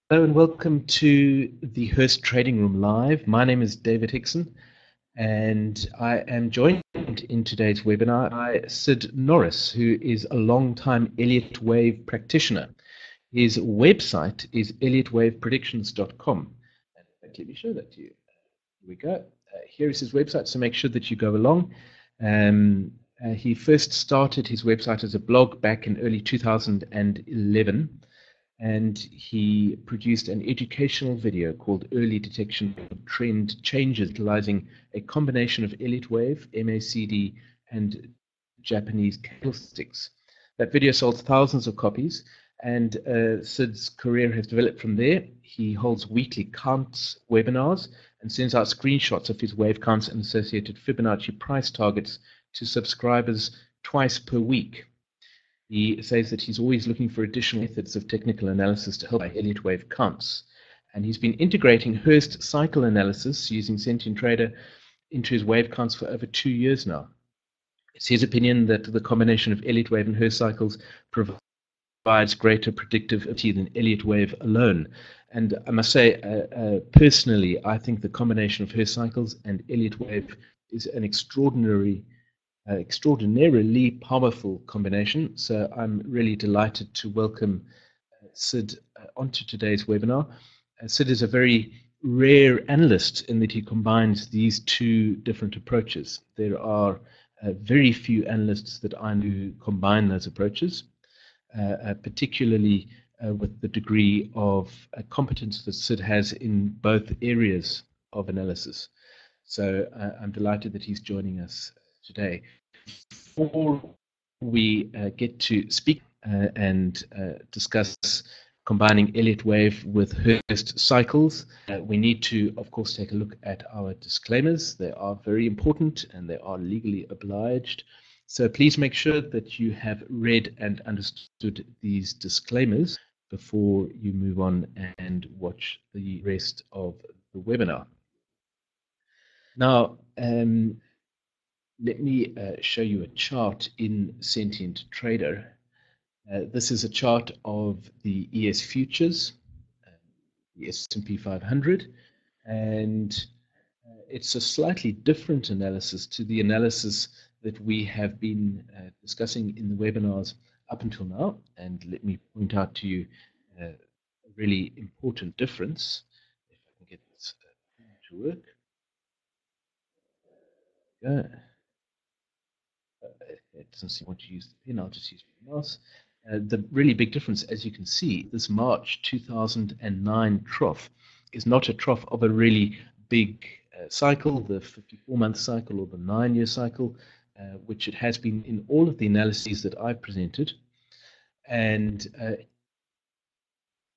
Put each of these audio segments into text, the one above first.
Hello and welcome to the Hurst Trading Room Live. My name is David Hickson and I am joined in today's webinar by Sid Norris, who is a long-time Elliott Wave practitioner. His website is elliottwavepredictions.com. And in fact, let me show that to you. Here we go. Here is his website, so make sure that you go along. He first started his website as a blog back in early 2011. And he produced an educational video called Early Detection of Trend Changes, utilizing a combination of Elliott Wave, MACD, and Japanese candlesticks. That video sold thousands of copies, and Sid's career has developed from there. He holds weekly counts webinars and sends out screenshots of his wave counts and associated Fibonacci price targets to subscribers twice per week. He says that he's always looking for additional methods of technical analysis to help Elliott Wave counts. And he's been integrating Hurst cycle analysis using Sentient Trader into his wave counts for over 2 years now. It's his opinion that the combination of Elliott Wave and Hurst cycles provides greater predictivity than Elliott Wave alone. And I must say, personally, I think the combination of Hurst cycles and Elliott Wave is an extraordinarily powerful combination. So I'm really delighted to welcome Sid onto today's webinar. Sid is a very rare analyst in that he combines these two different approaches. There are very few analysts that I know who combine those approaches, particularly with the degree of competence that Sid has in both areas of analysis. So I'm delighted that he's joining us today. Before we get to speak and discuss combining Elliott Wave with Hurst Cycles, we need to, of course, take a look at our disclaimers. They are very important and they are legally obliged. So please make sure that you have read and understood these disclaimers before you move on and watch the rest of the webinar. Now, let me show you a chart in Sentient Trader. This is a chart of the ES futures, the S&P 500, and it's a slightly different analysis to the analysis that we have been discussing in the webinars up until now. And let me point out to you a really important difference. If I can get this to work. There it doesn't seem to want to use the pen. I'll just use the mouse. The really big difference, as you can see, this March 2009 trough is not a trough of a really big cycle, the 54-month cycle or the 9-year cycle, which it has been in all of the analyses that I've presented. And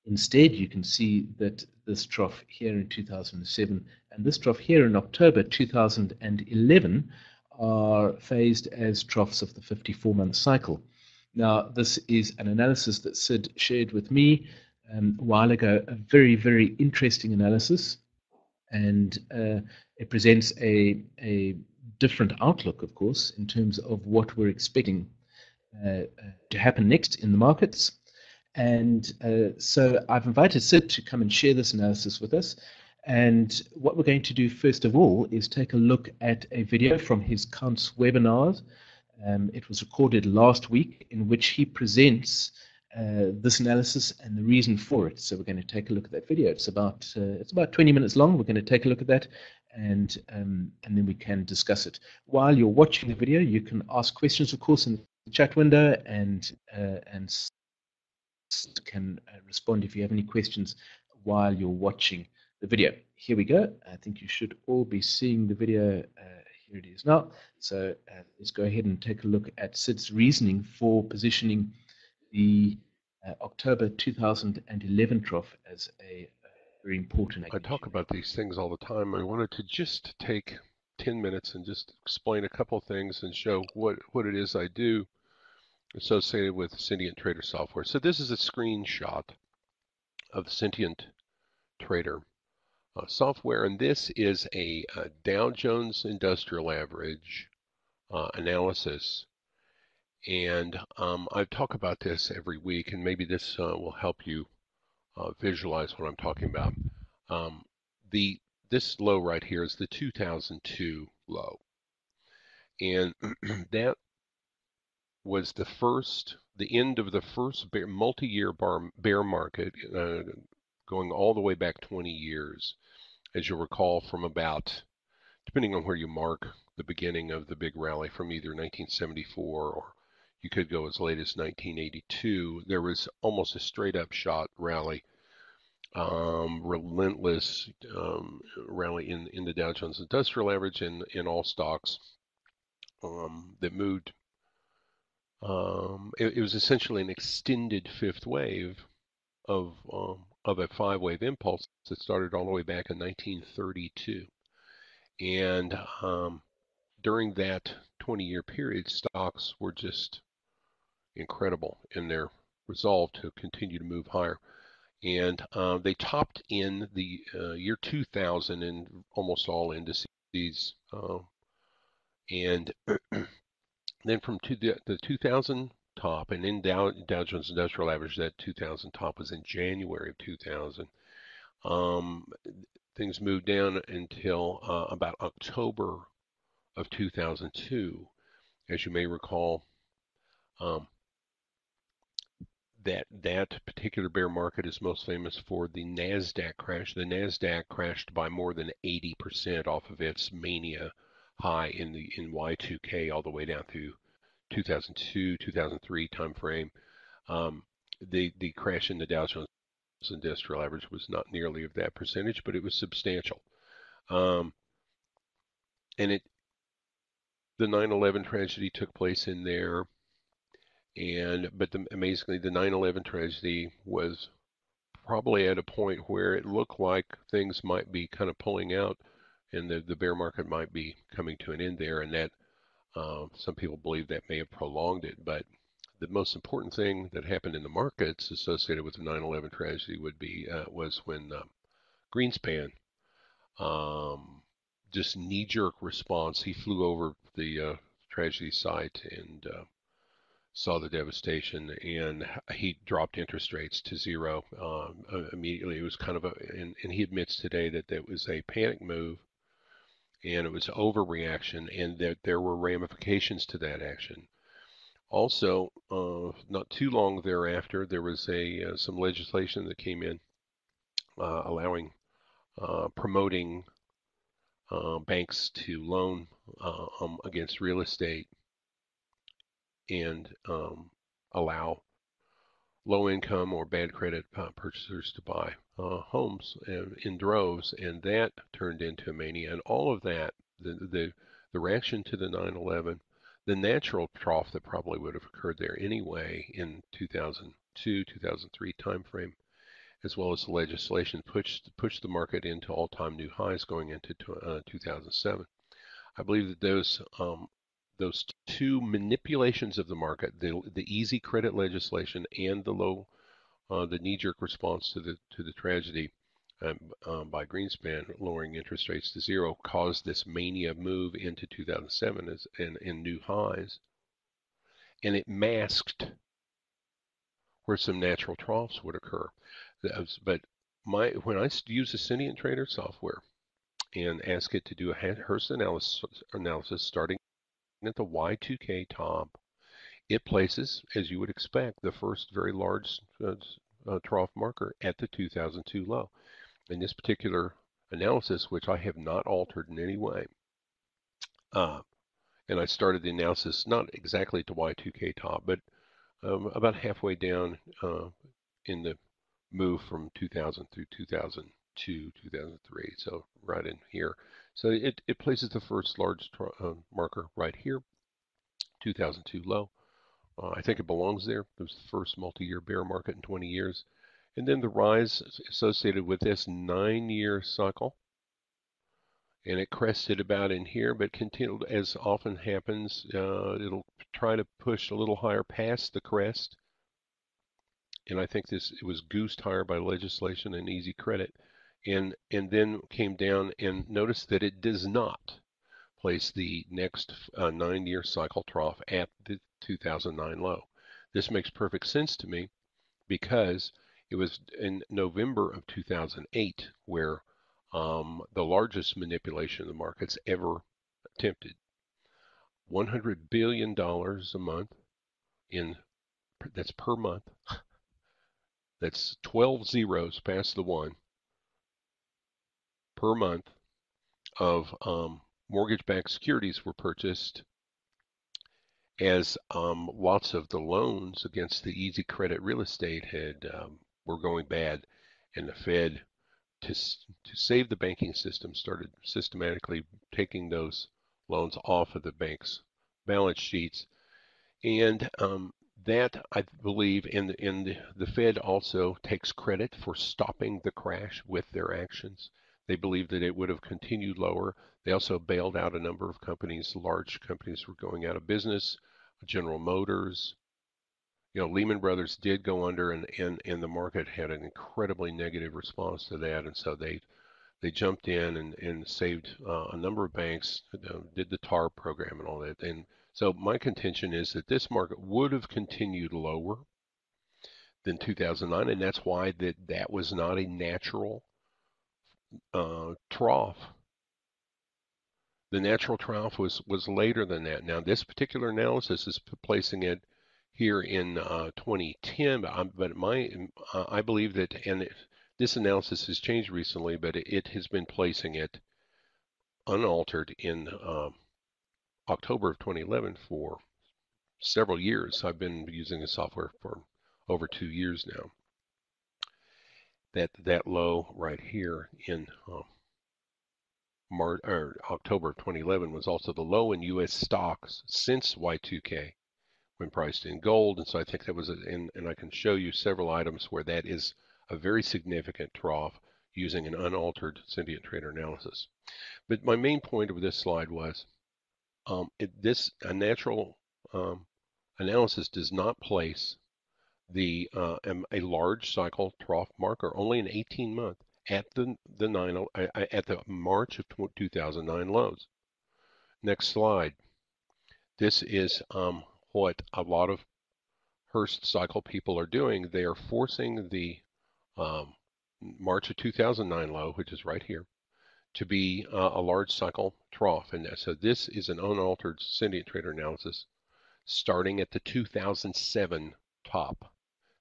instead, you can see that this trough here in 2007 and this trough here in October 2011 are phased as troughs of the 54-month cycle. Now, this is an analysis that Sid shared with me a while ago, a very, very interesting analysis, and it presents a different outlook, of course, in terms of what we're expecting to happen next in the markets. And so I've invited Sid to come and share this analysis with us. And what we're going to do first of all is take a look at a video from his Counts webinars. It was recorded last week, in which he presents this analysis and the reason for it. So we're going to take a look at that video. It's about 20 minutes long. We're going to take a look at that, and then we can discuss it. While you're watching the video, you can ask questions, of course, in the chat window, and can respond if you have any questions while you're watching the video. Here we go. I think you should all be seeing the video. Here it is now. So let's go ahead and take a look at Sid's reasoning for positioning the October 2011 trough as a very important. I talk about these things all the time. I wanted to just take 10 minutes and just explain a couple things and show what it is I do associated with Sentient Trader software. So this is a screenshot of Sentient Trader software, and this is a Dow Jones Industrial Average analysis. And I talk about this every week, and maybe this will help you visualize what I'm talking about. Um, this low right here is the 2002 low, and that was the end of the first multi-year bear market, going all the way back 20 years, as you'll recall, from about, depending on where you mark the beginning of the big rally, from either 1974 or you could go as late as 1982. There was almost a straight up shot rally, relentless rally in the Dow Jones Industrial Average and in all stocks, that moved. It was essentially an extended fifth wave of a five-wave impulse that started all the way back in 1932. And during that 20-year period, stocks were just incredible in their resolve to continue to move higher. And they topped in the year 2000 in almost all indices. And then from the 2000 top, and in Dow Jones Industrial Average, that 2000 top was in January of 2000. Things moved down until about October of 2002. As you may recall, um, that particular bear market is most famous for the Nasdaq crash. The Nasdaq crashed by more than 80% off of its mania high in Y2K all the way down through 2002, 2003 timeframe. The crash in the Dow Jones Industrial Average was not nearly of that percentage, but it was substantial. Um, and the 9/11 tragedy took place in there, but amazingly, the 9/11 tragedy was probably at a point where it looked like things might be kind of pulling out, and the bear market might be coming to an end there, and that some people believe that may have prolonged it. But the most important thing that happened in the markets associated with the 9/11 tragedy was when Greenspan, just knee-jerk response. He flew over the tragedy site and saw the devastation, and he dropped interest rates to zero immediately. It was kind of and he admits today that that was a panic move, and it was overreaction, and that there were ramifications to that action. Also, not too long thereafter, there was some legislation that came in allowing promoting banks to loan against real estate and allow low income or bad credit purchasers to buy homes in droves, and that turned into a mania. And all of that, the reaction to the 9/11, the natural trough that probably would have occurred there anyway in 2002, 2003 timeframe, as well as the legislation pushed the market into all-time new highs going into 2007. I believe that those two manipulations of the market, the easy credit legislation and the knee-jerk response to the tragedy by Greenspan lowering interest rates to zero, caused this mania move into 2007 in new highs, and it masked where some natural troughs would occur. But when I use Ascendant Trader software and ask it to do a Hurst analysis starting at the Y2K top, it places, as you would expect, the first very large trough marker at the 2002 low. In this particular analysis, which I have not altered in any way, and I started the analysis not exactly at the Y2K top, but about halfway down in the move from 2000 through 2002, 2003, so right in here. So it places the first large marker right here, 2002 low. I think it belongs there. It was the first multi-year bear market in 20 years. And then the rise associated with this 9-year cycle. And it crested about in here, but continued, as often happens, it'll try to push a little higher past the crest. And I think it was goosed higher by legislation and easy credit. And then came down, and notice that it does not place the next 9-year cycle trough at the 2009 low. This makes perfect sense to me because It was in November of 2008 where the largest manipulation of the markets ever attempted. $100 billion a month that's per month. That's 12 zeros past the one per month of mortgage-backed securities were purchased as lots of the loans against the easy credit real estate were going bad, and the Fed, to save the banking system, started systematically taking those loans off of the bank's balance sheets. And that, I believe, and the Fed also takes credit for stopping the crash with their actions. They believe that it would have continued lower. They also bailed out a number of companies. Large companies were going out of business. General Motors, Lehman Brothers did go under, and the market had an incredibly negative response to that, and so they jumped in and saved a number of banks, did the TAR program and all that. And so my contention is that this market would have continued lower than 2009, and that's why that was not a natural trough. The natural trough was later than that. Now, this particular analysis is placing it here in 2010, but I believe that, and this analysis has changed recently, but it has been placing it unaltered in October of 2011 for several years. I've been using the software for over 2 years now. That low right here in October of 2011 was also the low in U.S. stocks since Y2K when priced in gold. And so I think that was, and I can show you several items where that is a very significant trough using an unaltered Syndicate Trader analysis. But my main point of this slide was a natural analysis does not place a large cycle trough marker, only an 18-month at the March of 2009 lows. Next slide. This is what a lot of Hurst cycle people are doing. They are forcing the March of 2009 low, which is right here, to be a large cycle trough. And so this is an unaltered Syndicate Trader analysis starting at the 2007 top.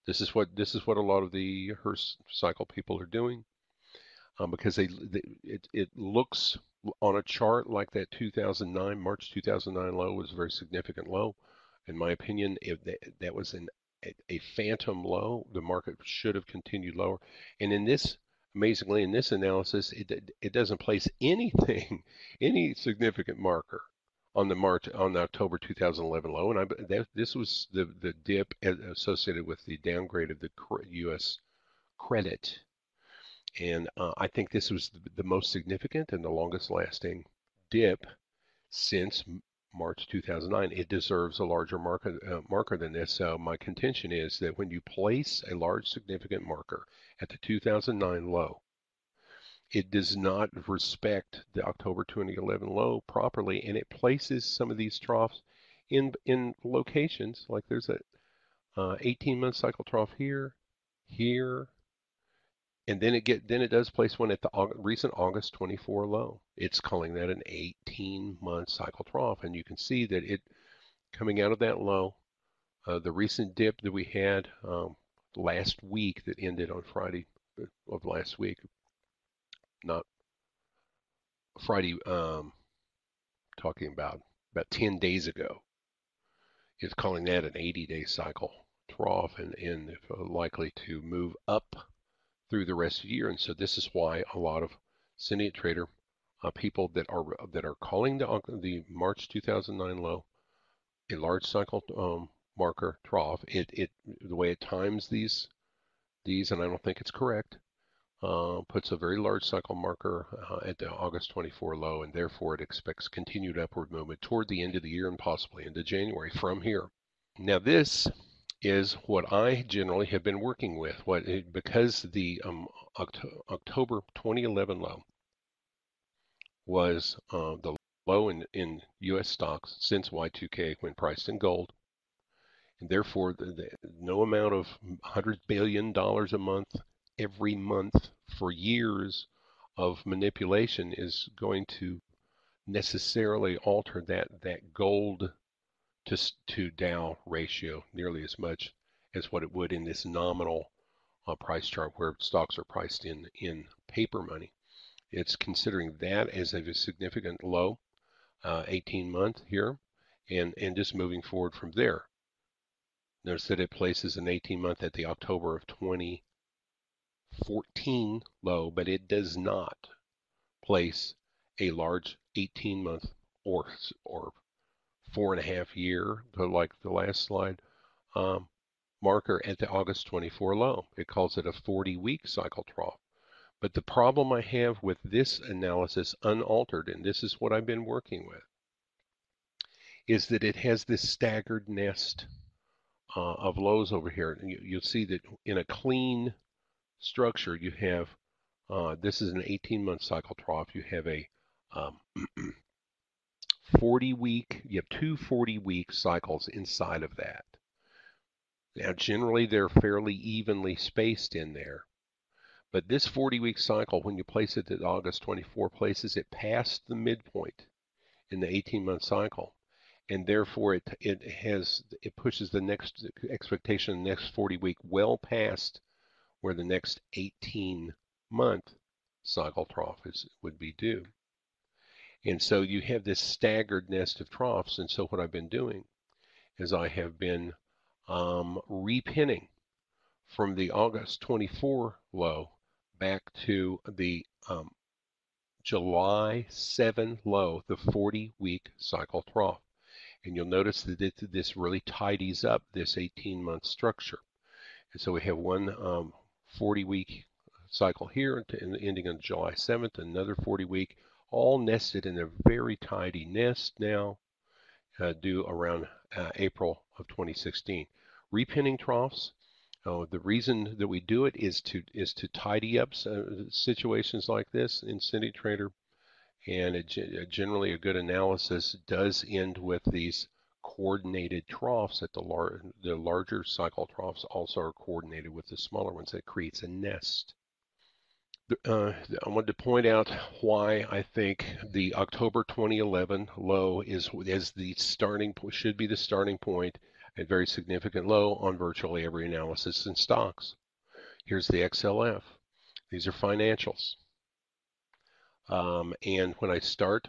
This is what a lot of the Hurst cycle people are doing, because it looks on a chart like that March 2009 low was a very significant low. In my opinion, if that was a phantom low, the market should have continued lower. And amazingly, in this analysis, it doesn't place anything, any significant marker on the October 2011 low, and this was the dip associated with the downgrade of the U.S. credit, and I think this was the most significant and the longest lasting dip since March 2009. It deserves a larger marker than this. So my contention is that when you place a large significant marker at the 2009 low, it does not respect the October 2011 low properly, and it places some of these troughs in locations like there's a 18-month cycle trough here, and then it does place one at the recent August 24 low. It's calling that an 18-month cycle trough, and you can see that it coming out of that low, the recent dip that we had last week that ended on Friday of last week. Not Friday, talking about 10 days ago, is calling that an 80-day cycle trough, and likely to move up through the rest of the year. And so this is why a lot of Syndicate Trader people that are calling the March 2009 low a large cycle marker trough. The way it times these, and I don't think it's correct, puts a very large cycle marker at the August 24 low, and therefore it expects continued upward movement toward the end of the year and possibly into January from here. Now this is what I generally have been working with. Because the October 2011 low was the low in U.S. stocks since Y2K when priced in gold, And therefore, no amount of $100 billion a month, every month for years of manipulation is going to necessarily alter that gold to Dow ratio nearly as much as what it would in this nominal price chart where stocks are priced in paper money. It's considering that as a significant low, 18-month here, and just moving forward from there. Notice that it places an 18-month at the October of 2014 low, but it does not place a large 18-month or 4.5 year, like the last slide, marker at the August 24 low. It calls it a 40-week cycle trough. But the problem I have with this analysis unaltered, and this is what I've been working with, is that it has this staggered nest of lows over here. And you'll see that in a clean structure, you have, this is an 18-month cycle trough. You have a 40-week, you have two 40-week cycles inside of that. Now, generally, they're fairly evenly spaced in there. But this 40-week cycle, when you place it at August 24, places it past the midpoint in the 18-month cycle. And therefore, it pushes the next expectation, the next 40-week, well past where the next 18-month cycle trough would be due. And so you have this staggered nest of troughs. And so what I've been doing is I have been repinning from the August 24 low back to the July 7 low, the 40-week cycle trough. And you'll notice that this really tidies up this 18-month structure. And so we have one 40-week cycle here ending on July 7th, another 40-week, all nested in a very tidy nest now, due around April of 2016. Repinning troughs. The reason that we do it is to tidy up situations like this in Cindy Trader, and generally a good analysis does end with these coordinated troughs. At the larger cycle troughs also are coordinated with the smaller ones. That creates a nest. I wanted to point out why I think the October 2011 low is the starting should be the starting point, a very significant low on virtually every analysis in stocks. Here's the XLF. These are financials. And when I start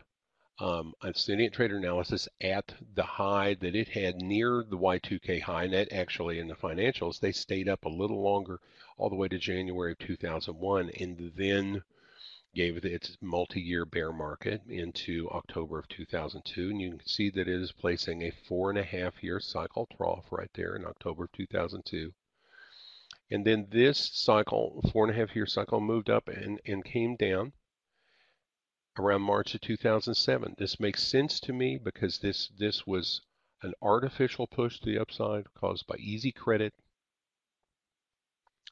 a Elliott Trader analysis at the high that it had near the Y2K high, and that actually in the financials, they stayed up a little longer all the way to January of 2001, and then gave it its multi-year bear market into October of 2002. And you can see that it is placing a 4.5-year cycle trough right there in October of 2002. And then this cycle, 4.5-year cycle, moved up and came down around March of 2007. This makes sense to me because this was an artificial push to the upside caused by easy credit.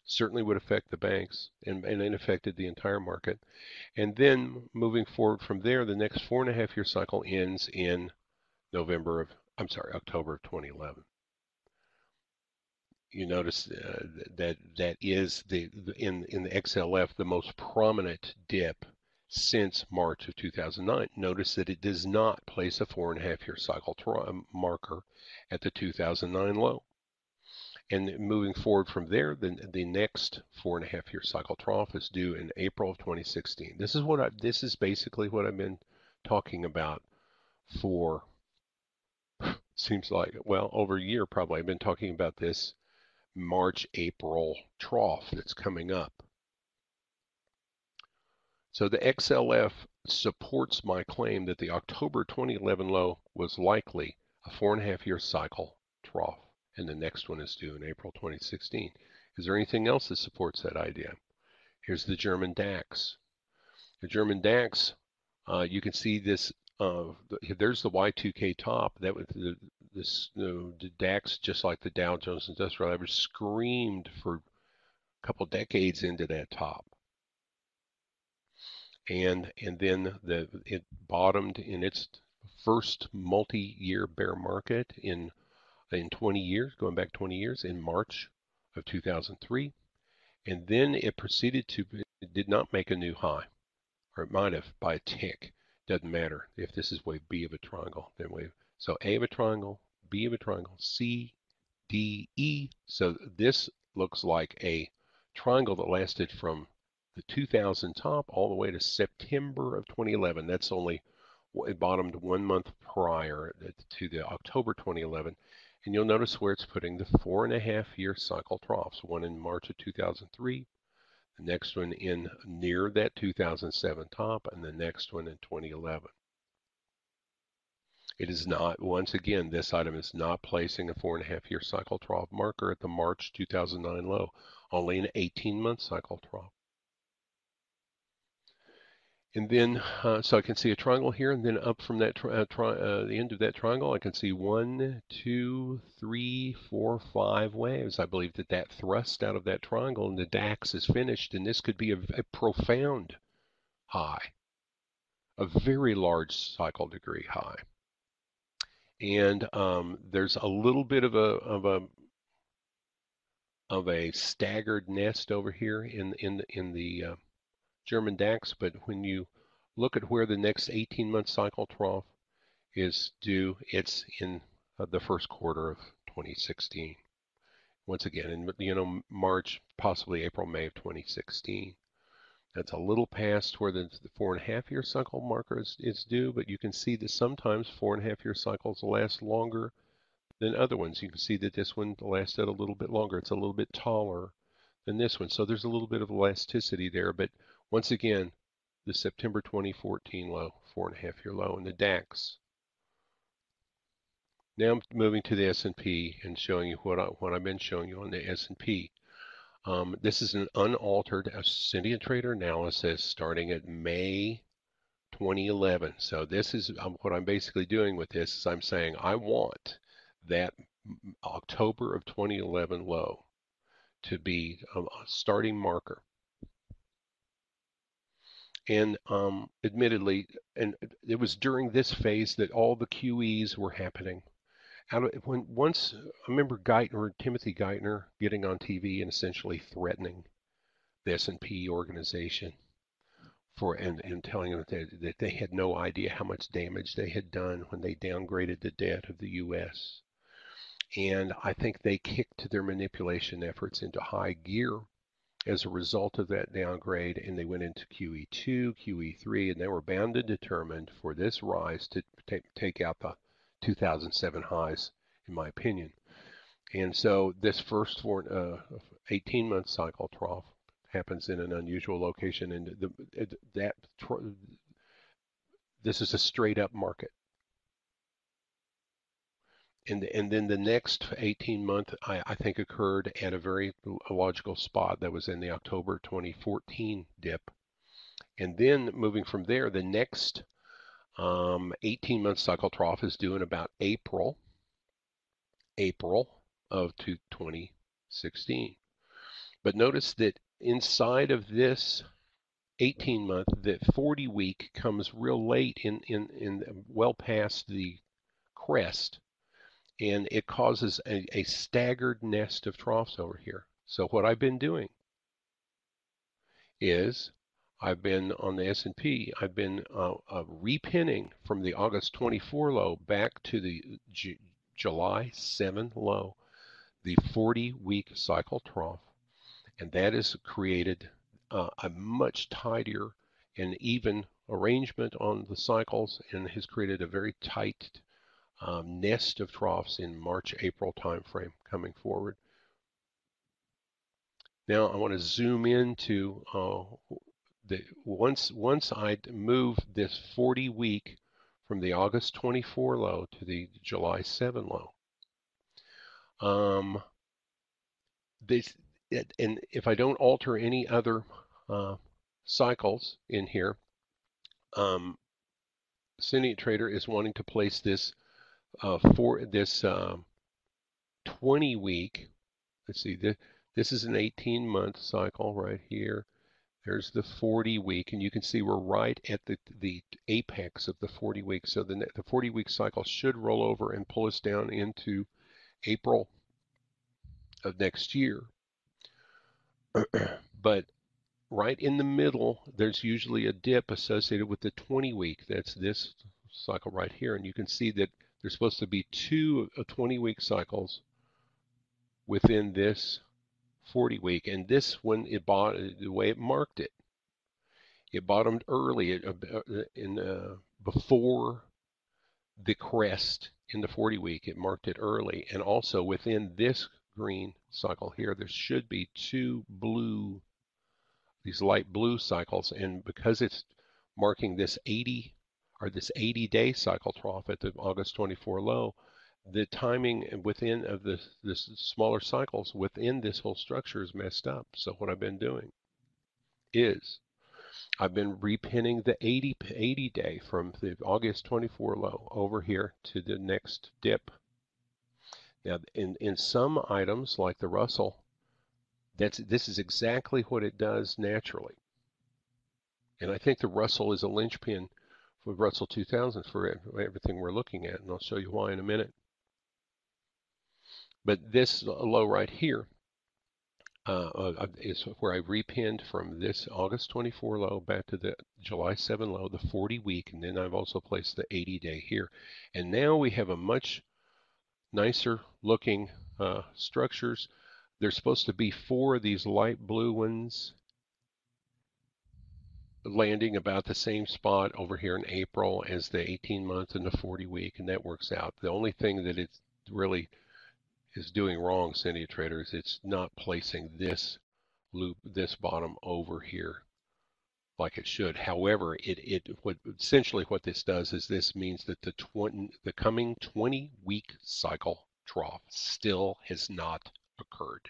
Certainly would affect the banks, and it affected the entire market. And then moving forward from there, the next 4.5-year cycle ends in October of 2011. You notice that is in the XLF the most prominent dip since March of 2009. Notice that it does not place a 4.5-year cycle marker at the 2009 low. And moving forward from there, the next 4.5-year cycle trough is due in April of 2016. This is basically what I've been talking about for seems like, well, over a year probably. I've been talking about this March-April trough that's coming up. So the XLF supports my claim that the October 2011 low was likely a 4.5-year cycle trough, and the next one is due in April 2016. Is there anything else that supports that idea? Here's the German DAX. The German DAX, you can see this. There's the Y2K top. That was the DAX, just like the Dow Jones Industrial Average, screamed for a couple decades into that top. And then it bottomed in its first multi-year bear market in in 20 years, going back 20 years, in March of 2003. And then it proceeded to, it did not make a new high, or it might have by a tick. Doesn't matter if this is wave B of a triangle, then wave. So A of a triangle, B of a triangle, C, D, E. So this looks like a triangle that lasted from the 2000 top all the way to September of 2011. That's only, it bottomed 1 month prior to the October 2011. And you'll notice where it's putting the 4.5-year cycle troughs, one in March of 2003, the next one in near that 2007 top, and the next one in 2011. It is not, once again, this item is not placing a 4.5-year cycle trough marker at the March 2009 low, only an 18-month cycle trough. And then, so I can see a triangle here, and then up from that the end of that triangle, I can see 1, 2, 3, 4, 5 waves. I believe that that thrust out of that triangle and the DAX is finished, and this could be a profound high, a very large cycle degree high. And there's a little bit of a staggered nest over here in the German DAX, but when you look at where the next 18-month cycle trough is due, it's in the first quarter of 2016. Once again, in March, possibly April, May of 2016. That's a little past where the 4.5-year cycle marker is due, but you can see that sometimes 4.5-year cycles last longer than other ones. You can see that this one lasted a little bit longer. It's a little bit taller than this one. So there's a little bit of elasticity there. But once again, the September 2014 low, 4.5-year low in the DAX. Now I'm moving to the S&P and showing you what I've been showing you on the S&P. This is an unaltered Scythian trader analysis starting at May 2011. So this is what I'm basically doing with this is I'm saying I want that October of 2011 low to be a starting marker. And admittedly, and it was during this phase that all the QEs were happening. Once I remember Timothy Geithner getting on TV and essentially threatening the S&P organization and telling them that they had no idea how much damage they had done when they downgraded the debt of the U.S. And I think they kicked their manipulation efforts into high gear as a result of that downgrade, and they went into QE2, QE3, and they were bound and determined for this rise to take out the 2007 highs, in my opinion. And so this first 18-month cycle trough happens in an unusual location, and this is a straight-up market. And then the next 18-month, I think, occurred at a very logical spot that was in the October 2014 dip. And then moving from there, the next 18-month cycle trough is due in about April of 2016. But notice that inside of this 18-month, the 40-week comes real late in well past the crest, and it causes a staggered nest of troughs over here. So what I've been doing is I've been on the S&P, I've been repinning from the August 24 low back to the July 7 low, the 40-week cycle trough, and that has created a much tighter and even arrangement on the cycles and has created a very tight nest of troughs in March-April timeframe coming forward. Now I want to zoom into once I move this 40-week from the August 24 low to the July 7 low. And if I don't alter any other cycles in here, Scythian Trader is wanting to place this for this 20-week. Let's see, this is an 18-month cycle right here. There's the 40-week, and you can see we're right at the apex of the 40-week. So the 40-week cycle should roll over and pull us down into April of next year. But right in the middle, there's usually a dip associated with the 20-week. That's this cycle right here. And you can see that there's supposed to be two 20-week cycles within this 40-week. And this one, the way it marked it, it bottomed early before the crest in the 40-week. It marked it early. And also within this green cycle here, there should be these light blue cycles, and because it's marking this 80-day cycle trough at the August 24 low, the timing within of this smaller cycles within this whole structure is messed up. So what I've been doing is I've been repinning the 80 day from the August 24 low over here to the next dip. Now in some items like the Russell, this is exactly what it does naturally. And I think the Russell is a linchpin for Russell 2000 for everything we're looking at, and I'll show you why in a minute. But this low right here is where I repinned from this August 24 low back to the July 7 low, the 40-week, and then I've also placed the 80-day here. And now we have a much nicer looking structures. There's supposed to be 4 of these light blue ones landing about the same spot over here in April as the 18-month and the 40-week, and that works out. The only thing that it really is doing wrong, Cynthia traders, it's not placing this loop, this bottom over here like it should. However, essentially what this does is this means that the coming 20-week cycle trough still has not occurred.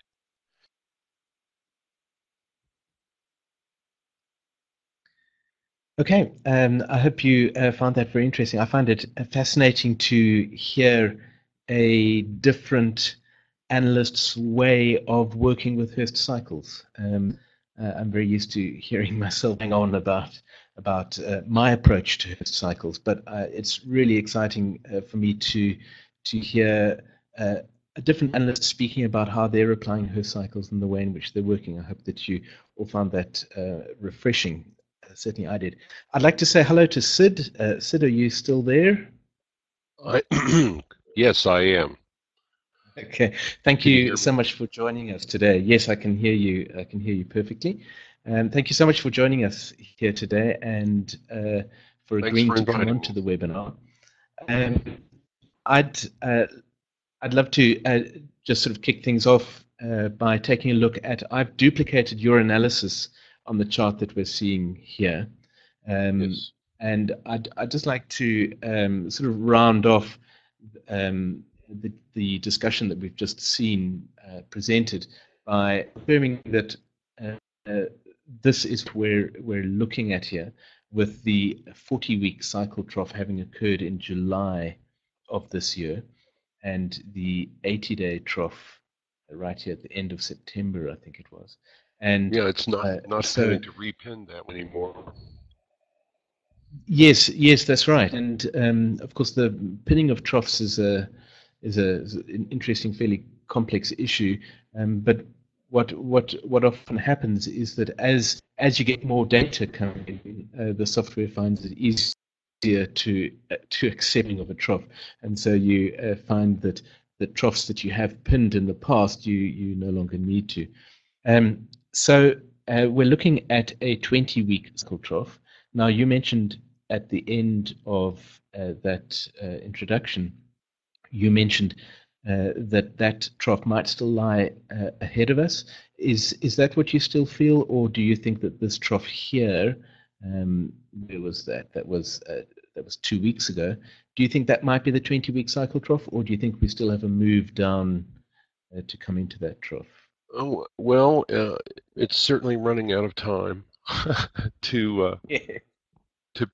Okay, I hope you found that very interesting. I find it fascinating to hear a different analyst's way of working with Hurst Cycles. I'm very used to hearing myself hang on about my approach to Hurst Cycles, but it's really exciting for me to hear a different analyst speaking about how they're applying Hurst Cycles and the way in which they're working. I hope that you all found that refreshing. Certainly I did. I'd like to say hello to Sid. Sid, are you still there? Yes, I am. Okay. Thank you so much for joining us today. Yes, I can hear you. I can hear you perfectly. Thank you so much for joining us here today and for agreeing to come onto the webinar. I'd love to just sort of kick things off by taking a look at, I've duplicated your analysis on the chart that we're seeing here. Yes. And I'd just like to sort of round off the discussion that we've just seen presented by affirming that this is where we're looking at here, with the 40-week cycle trough having occurred in July of this year, and the 80-day trough right here at the end of September, I think it was. And yeah, it's not intended to repin that anymore. Yes, that's right. And of course, the pinning of troughs is an interesting, fairly complex issue. But what often happens is that as you get more data coming in, the software finds it easier to accepting of a trough, and so you find that the troughs that you have pinned in the past, you no longer need to. So we're looking at a 20-week cycle trough. Now, you mentioned at the end of that introduction, you mentioned that trough might still lie ahead of us. Is that what you still feel, or do you think that this trough here, where was that? That was 2 weeks ago. Do you think that might be the 20-week cycle trough, or do you think we still have a move down to come into that trough? Oh, well, it's certainly running out of time to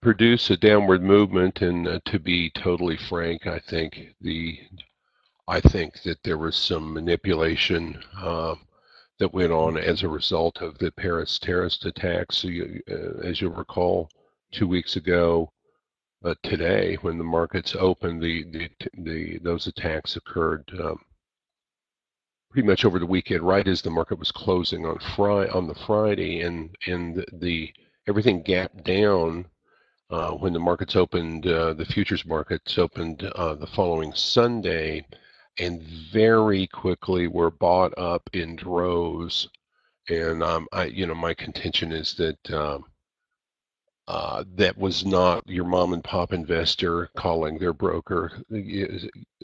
produce a downward movement. And to be totally frank, I think that there was some manipulation that went on as a result of the Paris terrorist attacks. So as you'll recall, 2 weeks ago today, when the markets opened, those attacks occurred pretty much over the weekend, right as the market was closing on the Friday, and the everything gapped down when the markets opened. The futures markets opened the following Sunday, and very quickly were bought up in droves. And my contention is that that was not your mom and pop investor calling their broker,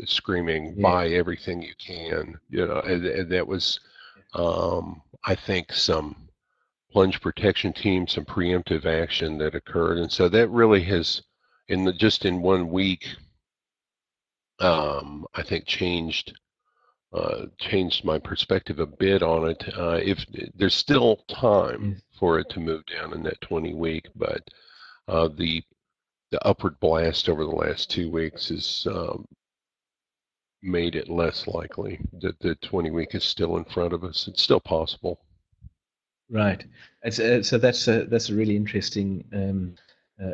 screaming, Yeah. buy everything you can. And that was, I think, some plunge protection team, some preemptive action that occurred. And so that really has, just in 1 week, I think changed my perspective a bit on it. If there's still time for it to move down in that 20-week, but the upward blast over the last 2 weeks has made it less likely that the 20-week is still in front of us. It's still possible. Right. So that's a really interesting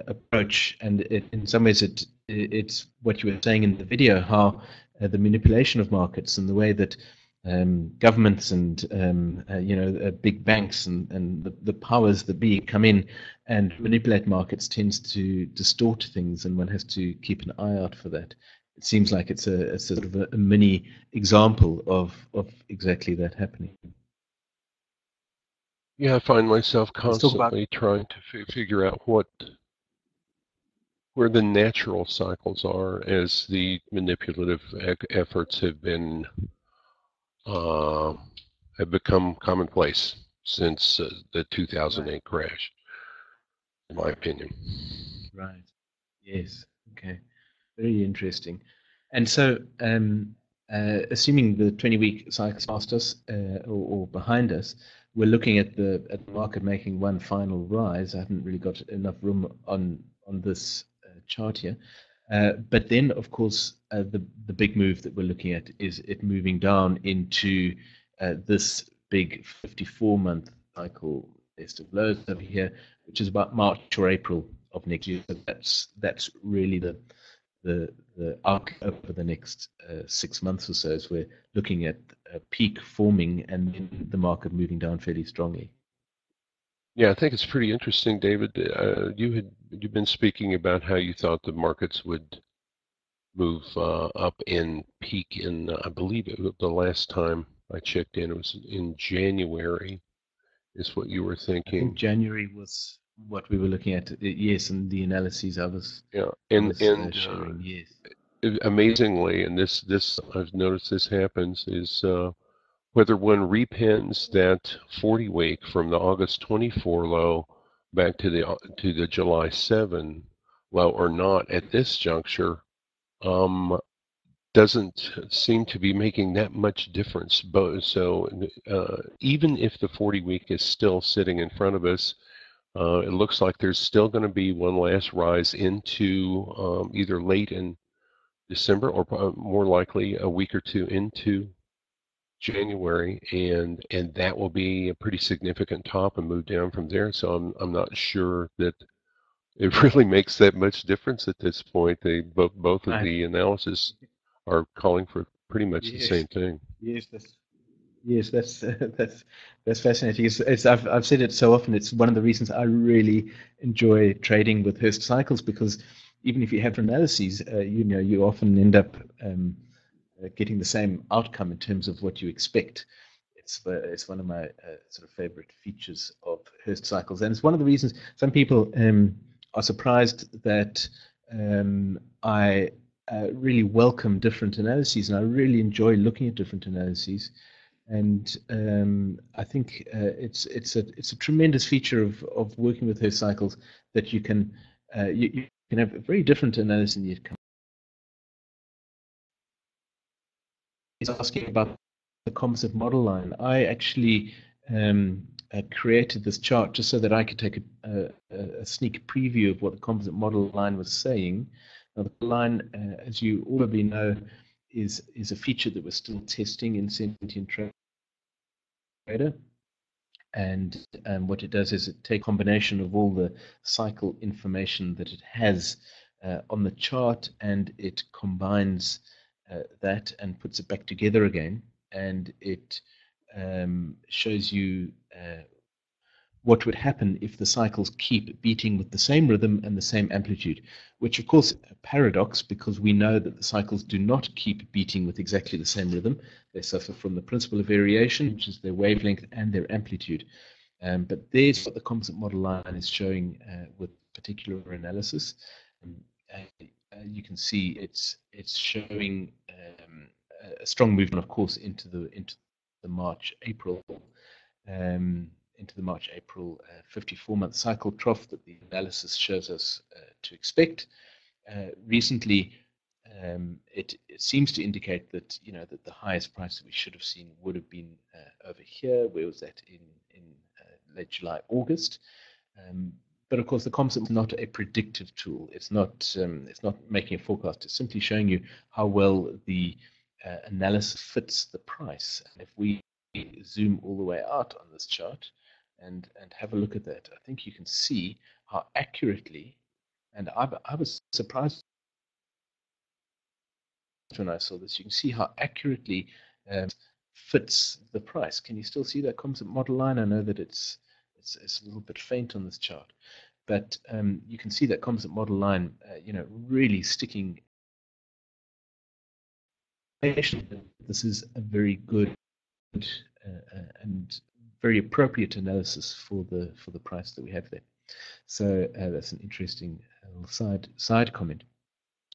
approach, and in some ways it's what you were saying in the video, how the manipulation of markets and the way that governments and big banks and the powers that be come in and manipulate markets tends to distort things, and one has to keep an eye out for that. It seems like it's a sort of a mini example of exactly that happening. Yeah, I find myself Let's talk about. constantly trying to figure out where the natural cycles are as the manipulative efforts have become commonplace since the 2008 crash, in my opinion. Right. Yes. Okay. Very interesting. And so, assuming the 20-week cycle is past us or behind us, we're looking at the market making one final rise. I haven't really got enough room on this chart here. But then, of course, the big move that we're looking at is it moving down into this big 54-month cycle best of lows over here, which is about March or April of next year. So that's really the arc over the next 6 months or so, as we're looking at a peak forming and then the market moving down fairly strongly. Yeah, I think it's pretty interesting, David. You've been speaking about how you thought the markets would move up and peak in, I believe the last time I checked in, it was in January, is what you were I think thinking. January was what we were looking at. Yes, and the analyses I was sharing. Yes. Amazingly, and this I've noticed this happens, is whether one repins that 40-week from the August 24 low back to the July 7 low or not at this juncture, doesn't seem to be making that much difference. So even if the 40-week is still sitting in front of us, it looks like there's still going to be one last rise into either late in December or more likely a week or two into January, and that will be a pretty significant top and move down from there. So I'm not sure that it really makes that much difference at this point. Both of the analysis are calling for pretty much the same thing. Yes, that's fascinating. I've said it so often. It's one of the reasons I really enjoy trading with Hurst Cycles, because even if you have analyses, you often end up getting the same outcome in terms of what you expect. It's one of my sort of favorite features of Hurst Cycles, and it's one of the reasons some people are surprised that I really welcome different analyses, and I really enjoy looking at different analyses. And I think it's a tremendous feature of working with Hurst Cycles, that you can have a very different analysis than you'd come. He's asking about the composite model line. I actually created this chart just so that I could take a sneak preview of what the composite model line was saying. Now, the line, as you probably know, is a feature that we're still testing in Sentient Trader. And what it does is it takes a combination of all the cycle information that it has on the chart, and it combines that and puts it back together again. and it shows you what would happen if the cycles keep beating with the same rhythm and the same amplitude, which of course a paradox, because we know that the cycles do not keep beating with exactly the same rhythm. They suffer from the principle of variation, which is their wavelength and their amplitude. But there's what the composite model line is showing with particular analysis. You can see it's showing a strong movement, of course, into the March-April into the March-April 54-month cycle trough that the analysis shows us to expect. Recently, it seems to indicate that that the highest price that we should have seen would have been over here. Where was that in late July, August? But of course, the composite is not a predictive tool. It's not making a forecast. It's simply showing you how well the analysis fits the price. And if we zoom all the way out on this chart and have a look at that, I think you can see how accurately, and I was surprised when I saw this, you can see how accurately fits the price. Can you still see that composite model line? I know that it's a little bit faint on this chart, but you can see that composite model line, really sticking. This is a very good and very appropriate analysis for the price that we have there. So that's an interesting side comment.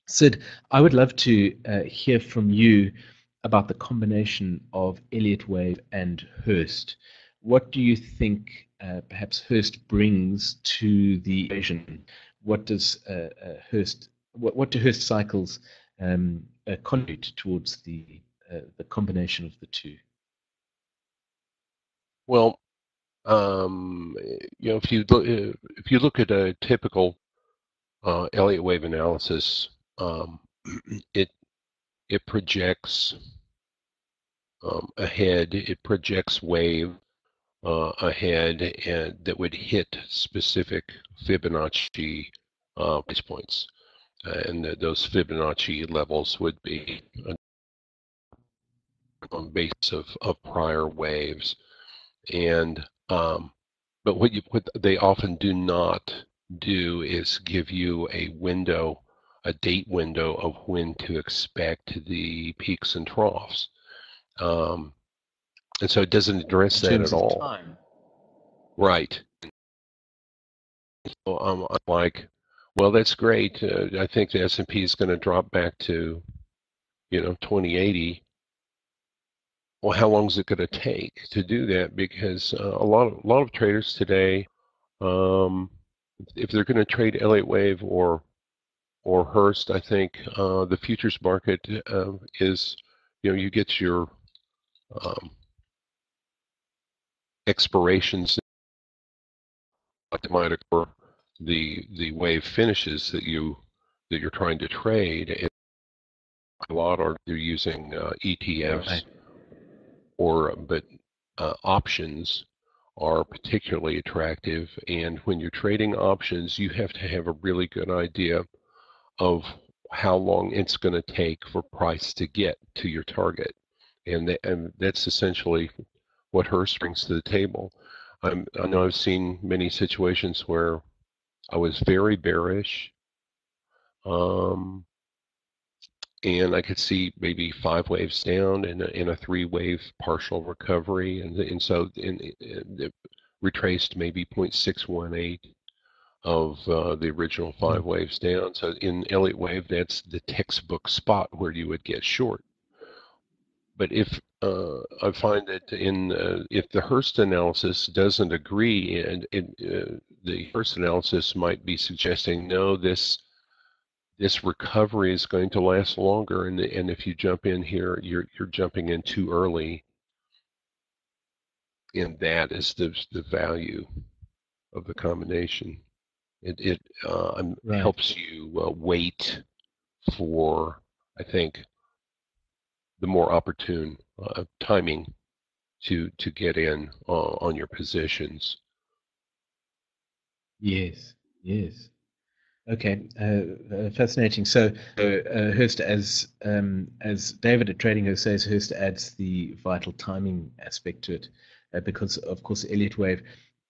Sid, I would love to hear from you about the combination of Elliott Wave and Hurst. What do you think perhaps Hurst brings to the equation? What does what do Hurst cycles contribute towards the combination of the two? Well, if you look at a typical Elliott wave analysis, it projects ahead. It projects wave ahead, and that would hit specific Fibonacci price points, and those Fibonacci levels would be on base of prior waves. And but what they often do not do is give you a date window of when to expect the peaks and troughs. And so it doesn't address that at all. Time. Right. So I'm like, well, that's great. I think the S&P is going to drop back to, 2080. Well, how long is it going to take to do that? Because a lot of traders today, if they're going to trade Elliott Wave or Hurst, I think the futures market is, you get your expirations that might occur. The wave finishes that you're trying to trade. And a lot are they're using ETFs, right. but options are particularly attractive. And when you're trading options, you have to have a really good idea of how long it's going to take for price to get to your target. And that's essentially what Hurst brings to the table. I know I've seen many situations where I was very bearish, and I could see maybe 5 waves down and a 3-wave partial recovery, and so it retraced maybe 0.618 of the original 5 waves down. So in Elliott Wave, that's the textbook spot where you would get short. But if I find that if the Hurst analysis doesn't agree, and the Hurst analysis might be suggesting, no, this recovery is going to last longer, and if you jump in here, you're jumping in too early, and that is the value of the combination. It Right. helps you wait for, I think, the more opportune timing to get in on your positions. Yes, yes. Okay, fascinating. So Hurst, as David at Trading Host says, Hurst adds the vital timing aspect to it, because of course Elliott Wave,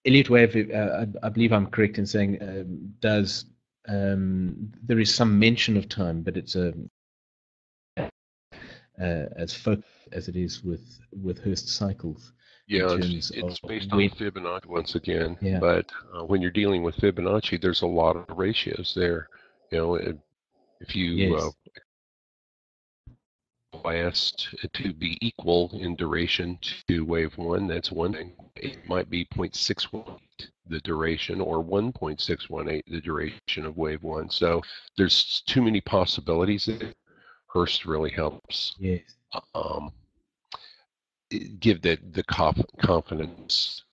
I believe I'm correct in saying, does there is some mention of time, but it's as focused as it is with Hurst Cycles in Yeah, terms of it's based on when. Fibonacci once again, Yeah. but when you're dealing with Fibonacci, there's a lot of ratios there. You know, if you Yes. biased to be equal in duration to wave one, that's one thing. It might be 0.618 the duration or 1.618 the duration of wave one. So there's too many possibilities there. Hurst really helps Yes. um, give the confidence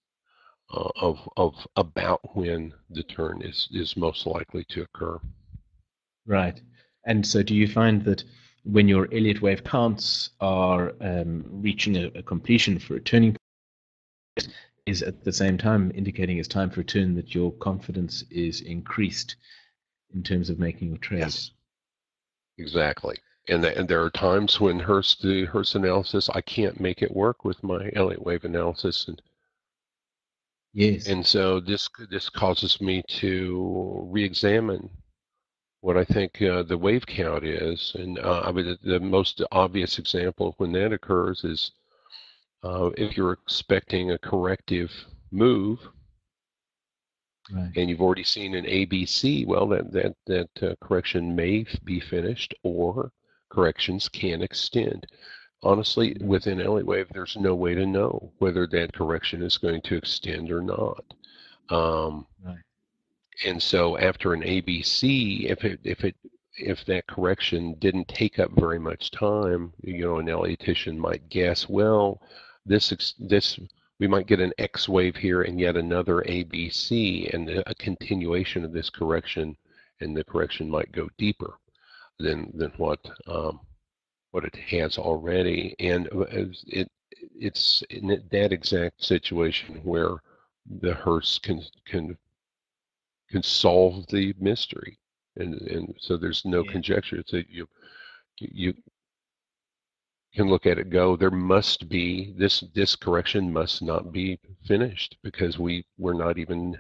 of about when the turn is most likely to occur. Right. And so do you find that when your Elliott wave counts are reaching a completion for a turning point, is at the same time indicating it's time for a turn, that your confidence is increased in terms of making your trade? Yes, exactly. And there are times when the Hurst analysis, I can't make it work with my Elliott wave analysis, Yes. and so this causes me to re-examine what I think the wave count is. And I mean, the most obvious example of when that occurs is if you're expecting a corrective move Right. and you've already seen an ABC, well, that correction may be finished, or corrections can extend. Honestly, Right. within Elliott Wave, there's no way to know whether that correction is going to extend or not. Um, Right. and so after an ABC, if that correction didn't take up very much time, you know, an Elliottician might guess, well, this we might get an X wave here and yet another ABC and a continuation of this correction, and the correction might go deeper than what it has already. And it's in that exact situation where the Hurst can solve the mystery, and so there's no Yeah. conjecture. It's a, you can look at it, go, there must be this correction must not be finished because we're not even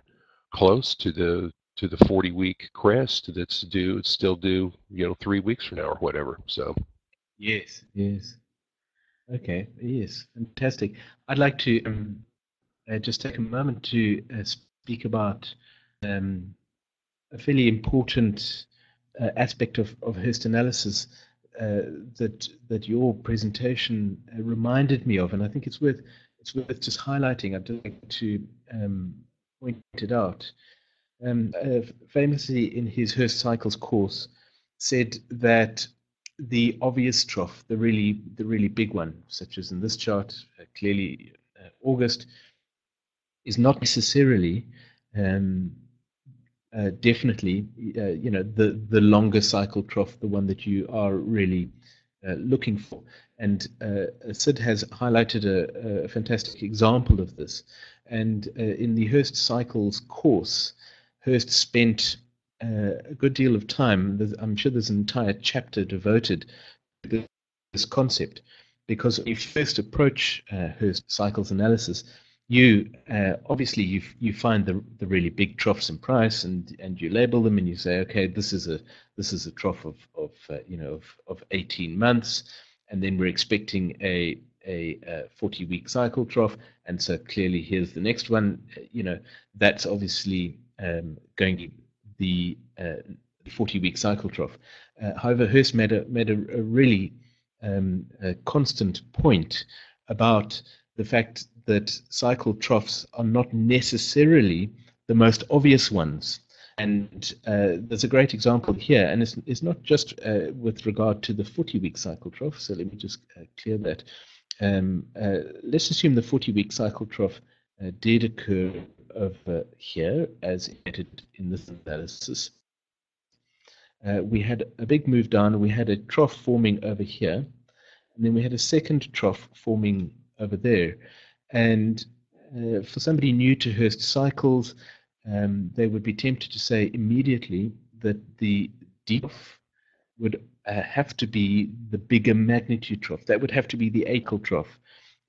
close to the 40-week crest that's due. It's still due, you know, 3 weeks from now or whatever. So Yes. Yes. Okay. Yes. Fantastic. I'd like to just take a moment to speak about um, a fairly important aspect of Hurst analysis that your presentation reminded me of, and I think it's worth just highlighting. I'd like to point it out. Famously, in his Hurst Cycles course, said that the obvious trough, the really big one, such as in this chart, clearly August, is not necessarily um, definitely, the longer cycle trough, the one that you are really looking for. And Sid has highlighted a fantastic example of this. And in the Hurst Cycles course, Hurst spent a good deal of time. I'm sure there's an entire chapter devoted to this concept, because when you first approach Hurst Cycles analysis, you obviously you find the really big troughs in price, and you label them, and you say, okay, this is a trough of 18 months, and then we're expecting a 40-week cycle trough, and so clearly here's the next one. That's obviously going to be the 40-week cycle trough. However, Hurst made a really a constant point about the fact that cycle troughs are not necessarily the most obvious ones. And there's a great example here, and it's not just with regard to the 40-week cycle trough. So let me just clear that. Let's assume the 40-week cycle trough did occur over here, as indicated in this analysis. We had a big move down, and we had a trough forming over here, and then we had a second trough forming over there. And for somebody new to Hurst Cycles, they would be tempted to say immediately that the deep trough would have to be the bigger magnitude trough. That would have to be the ankle trough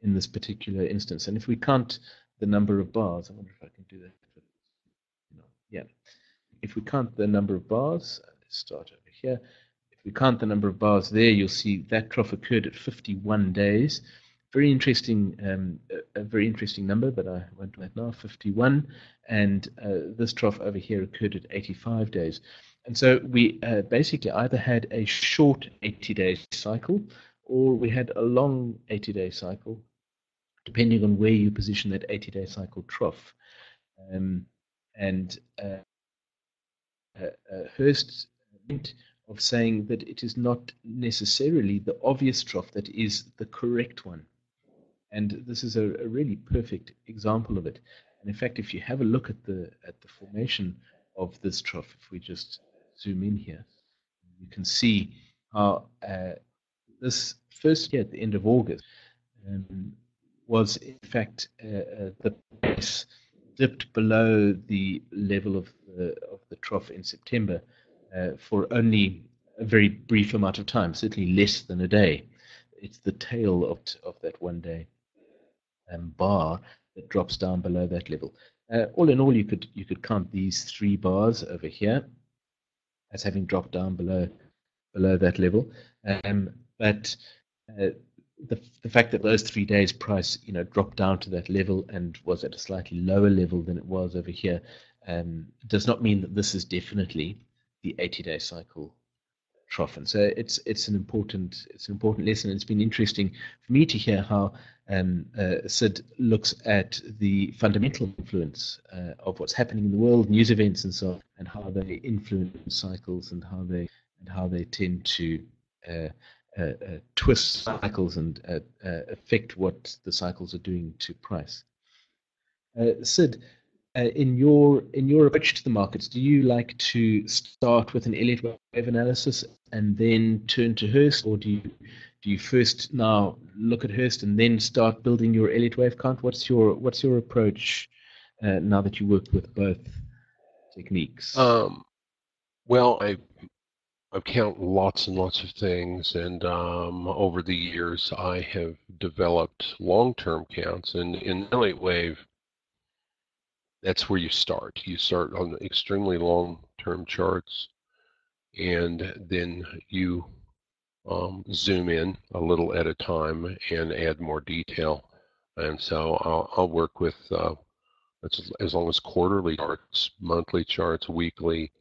in this particular instance. And if we count the number of bars, I wonder if I can do that. No. Yeah. If we count the number of bars, let's start over here. If we count the number of bars there, you'll see that trough occurred at 51 days. Very interesting, a very interesting number, but I won't do that now, 51. And this trough over here occurred at 85 days. And so we basically either had a short 80-day cycle or we had a long 80-day cycle, depending on where you position that 80-day cycle trough. Hurst's point of saying that it is not necessarily the obvious trough that is the correct one. And this is a really perfect example of it. And in fact, if you have a look at the formation of this trough, if we just zoom in here, you can see how this first year at the end of August was in fact the price dipped below the level of the trough in September for only a very brief amount of time, certainly less than a day. It's the tail of that 1 day bar that drops down below that level. All in all, you could count these 3 bars over here as having dropped down below that level. But the fact that those 3 days price dropped down to that level and was at a slightly lower level than it was over here does not mean that this is definitely the 80-day cycle trough. And so it's an important lesson. It's been interesting for me to hear how Sid looks at the fundamental influence of what's happening in the world, news events and so on, and how they influence cycles and how they tend to twist cycles and affect what the cycles are doing to price. Sid, in your approach to the markets, do you like to start with an Elliott Wave analysis and then turn to Hurst, or do you first now look at Hurst and then start building your Elliott Wave count? What's your approach now that you work with both techniques? Well, I count lots and lots of things, and over the years I have developed long-term counts, and in Elliott Wave, that's where you start. You start on extremely long-term charts, and then you zoom in a little at a time and add more detail. And so I'll work with as long as quarterly charts, monthly charts, weekly,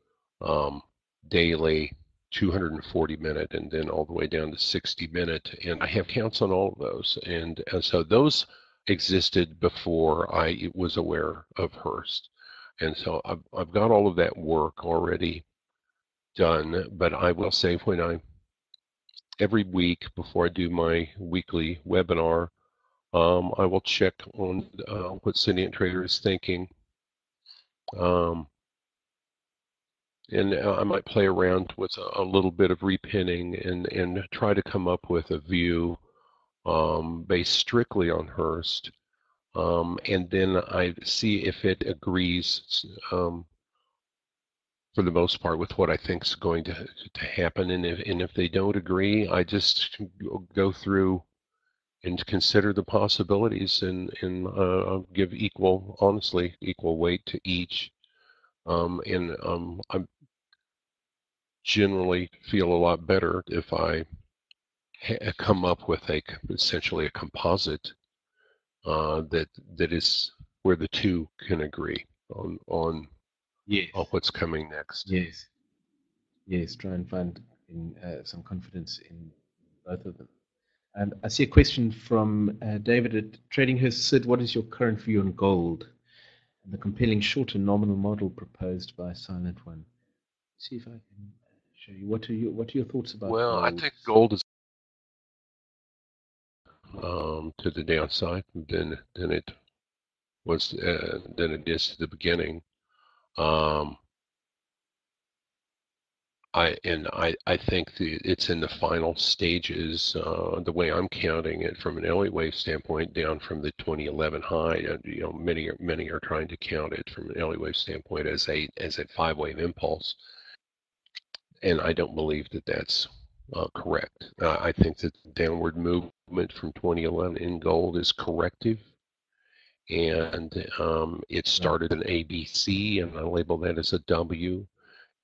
daily, 240-minute, and then all the way down to 60-minute. And I have counts on all of those. And so those existed before I was aware of Hurst. And so I've got all of that work already done. But I will say, every week before I do my weekly webinar, I will check on what Syndicate Trader is thinking. And I might play around with a little bit of repinning and try to come up with a view based strictly on Hurst. And then I see if it agrees for the most part with what I think is going to happen. And if they don't agree, I just go through and consider the possibilities and give honestly equal weight to each. I generally feel a lot better if I come up with essentially a composite that is where the two can agree on Yes. What's coming next. Yes. Try and find some confidence in both of them. I see a question from David at Trading Hurst. Sid, what is your current view on gold and the compelling shorter nominal model proposed by Silent One? Let's see if I can show you. What are your thoughts about Well, gold? I think gold is to the downside than it was than it is to the beginning. I think it's in the final stages. The way I'm counting it from an Elliott Wave standpoint, down from the 2011 high. Many are trying to count it from an Elliott Wave standpoint as a 5-wave impulse. and I don't believe that that's correct. I think that the downward movement from 2011 in gold is corrective, and it started an ABC, and I label that as a W,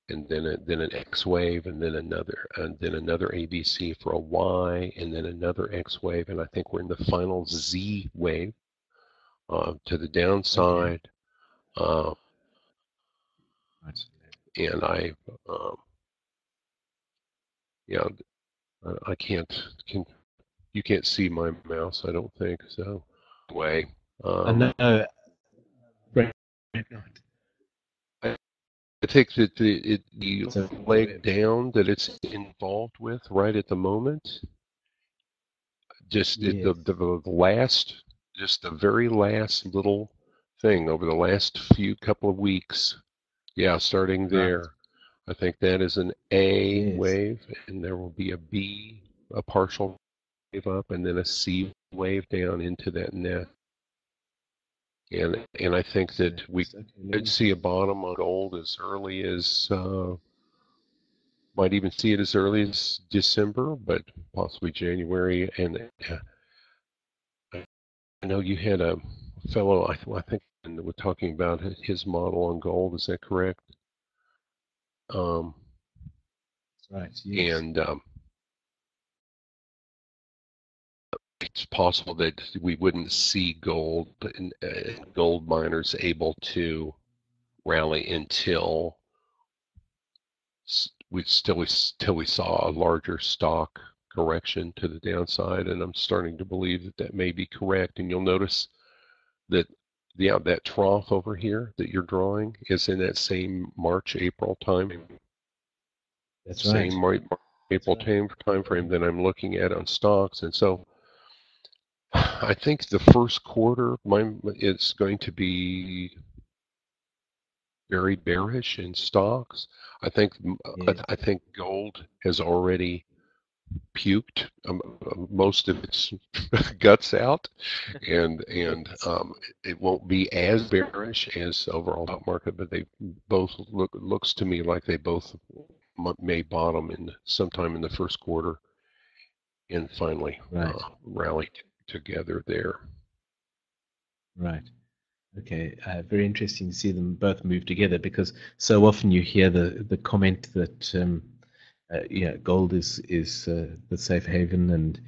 and then an X wave, and then another ABC for a Y, and then another X wave, and I think we're in the final Z wave to the downside. Okay. And yeah, I you can't see my mouse, I don't think so. Anyway, I know. Right. I think that the So, leg down that it's involved with right at the moment, just yes. the very last little thing over the last couple of weeks. Yeah, starting there. Right. I think that is an A wave, and there will be a B, a partial wave up, and then a C wave down into that net. And I think that we could see a bottom on gold as early as, might even see it as early as December, but possibly January. And I know you had a fellow, I think, we're talking about his model on gold. Is that correct? That's right. Yes. And it's possible that we wouldn't see gold and gold miners able to rally until we saw a larger stock correction to the downside, and I'm starting to believe that that may be correct. And you'll notice that that trough over here that you're drawing is in that same March-April time. That's right. Same April time frame that I'm looking at on stocks, and so I think the first quarter is going to be very bearish in stocks. I think gold has already puked most of its guts out, and it won't be as bearish as overall stock market, but they both looks to me like they both may bottom in sometime in the first quarter and finally rally together there. Right. Okay. Very interesting to see them both move together, because so often you hear the comment that gold is the safe haven,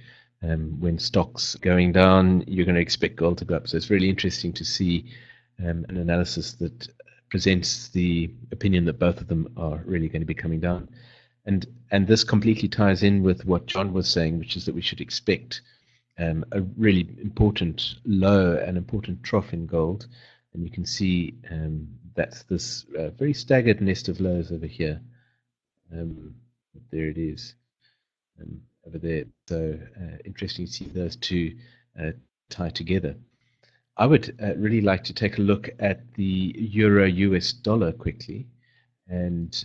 and when stocks going down, you're going to expect gold to go up. So it's really interesting to see an analysis that presents the opinion that both of them are really going to be coming down. And this completely ties in with what John was saying, which is that we should expect a really important low and important trough in gold. And you can see that's this very staggered nest of lows over here. There it is over there. So interesting to see those two tie together. I would really like to take a look at the Euro US dollar quickly. And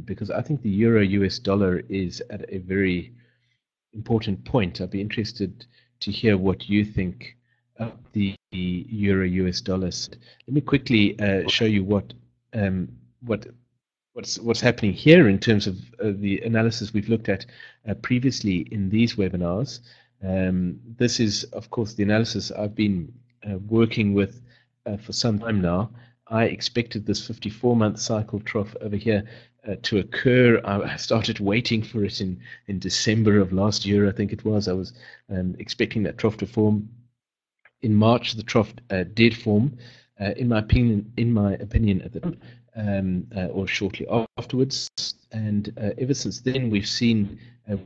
because I think the Euro US dollar is at a very important point. I'd be interested to hear what you think of the Euro US dollar. Let me quickly show you what's happening here in terms of the analysis we've looked at previously in these webinars. This is, of course, the analysis I've been working with for some time now. I expected this 54-month cycle trough over here to occur. I started waiting for it in December of last year, I think it was. I was expecting that trough to form. In March, the trough did form. In my opinion, at the time, or shortly afterwards, and ever since then, we've seen a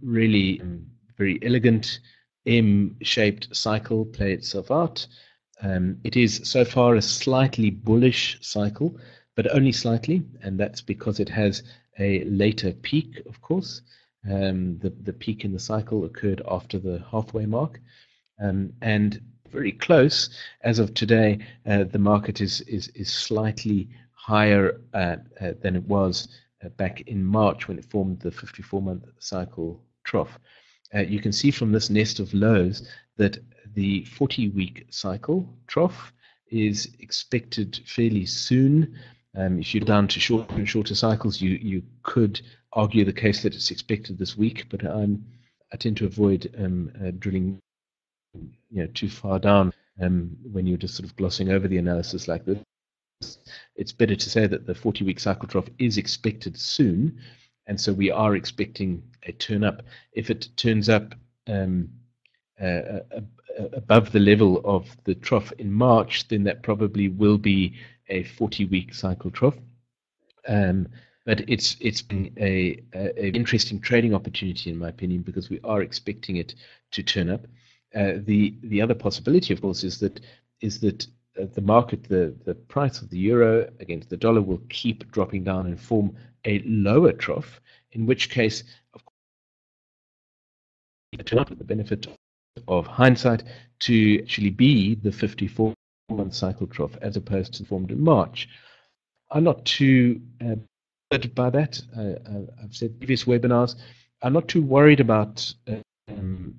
really very elegant M-shaped cycle play itself out. It is so far a slightly bullish cycle, but only slightly, and that's because it has a later peak, of course. The peak in the cycle occurred after the halfway mark, and very close as of today. The market is slightly higher than it was back in March when it formed the 54-month cycle trough. You can see from this nest of lows that the 40-week cycle trough is expected fairly soon. If you down to shorter and shorter cycles, you could argue the case that it's expected this week, but I tend to avoid drilling too far down when you're just sort of glossing over the analysis like this. It's better to say that the 40-week cycle trough is expected soon, and so we are expecting a turn up. If it turns up above the level of the trough in March, then that probably will be a 40-week cycle trough. But it's been a interesting trading opportunity, in my opinion, because we are expecting it to turn up. The other possibility, of course, is that the market, the price of the euro against the dollar, will keep dropping down and form a lower trough, in which case, of course, it turn up with the benefit of hindsight to actually be the 54-month cycle trough as opposed to formed in March. I'm not too bothered by that. I've said in previous webinars, I'm not too worried about the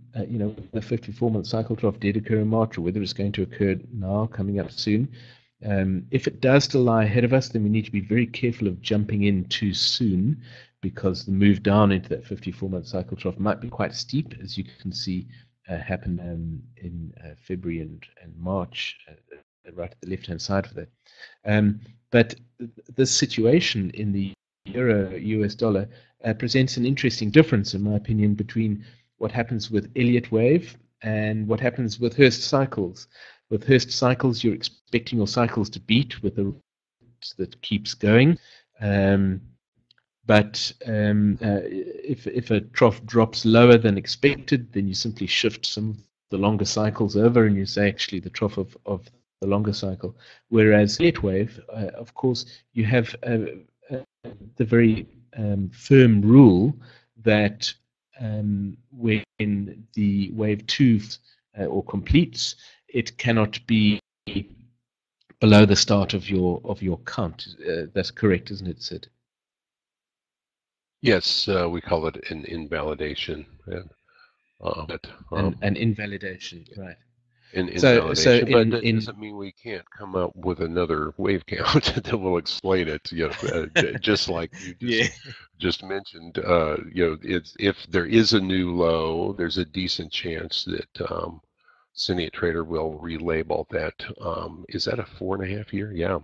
54-month cycle trough did occur in March, or whether it's going to occur now, coming up soon. If it does still lie ahead of us, then we need to be very careful of jumping in too soon, because the move down into that 54-month cycle trough might be quite steep, as you can see happen in February and March, right at the left-hand side of that. But this situation in the euro-US dollar presents an interesting difference, in my opinion, between what happens with Elliott Wave and what happens with Hurst Cycles. With Hurst Cycles, you're expecting your cycles to beat with a rate that keeps going. But if a trough drops lower than expected, then you simply shift some of the longer cycles over and you say, actually, the trough of the longer cycle. Whereas Elliott Wave, of course, you have the very firm rule that when the wave 2 or completes, it cannot be below the start of your count. That's correct, isn't it, Sid? Yes, we call it an invalidation. An invalidation, right. Invalidation, so but that doesn't mean we can't come up with another wave count that will explain it. Just like you just mentioned. It's, if there is a new low, there's a decent chance that Syndicate Trader will relabel that. Is that a 4.5 year? Yeah,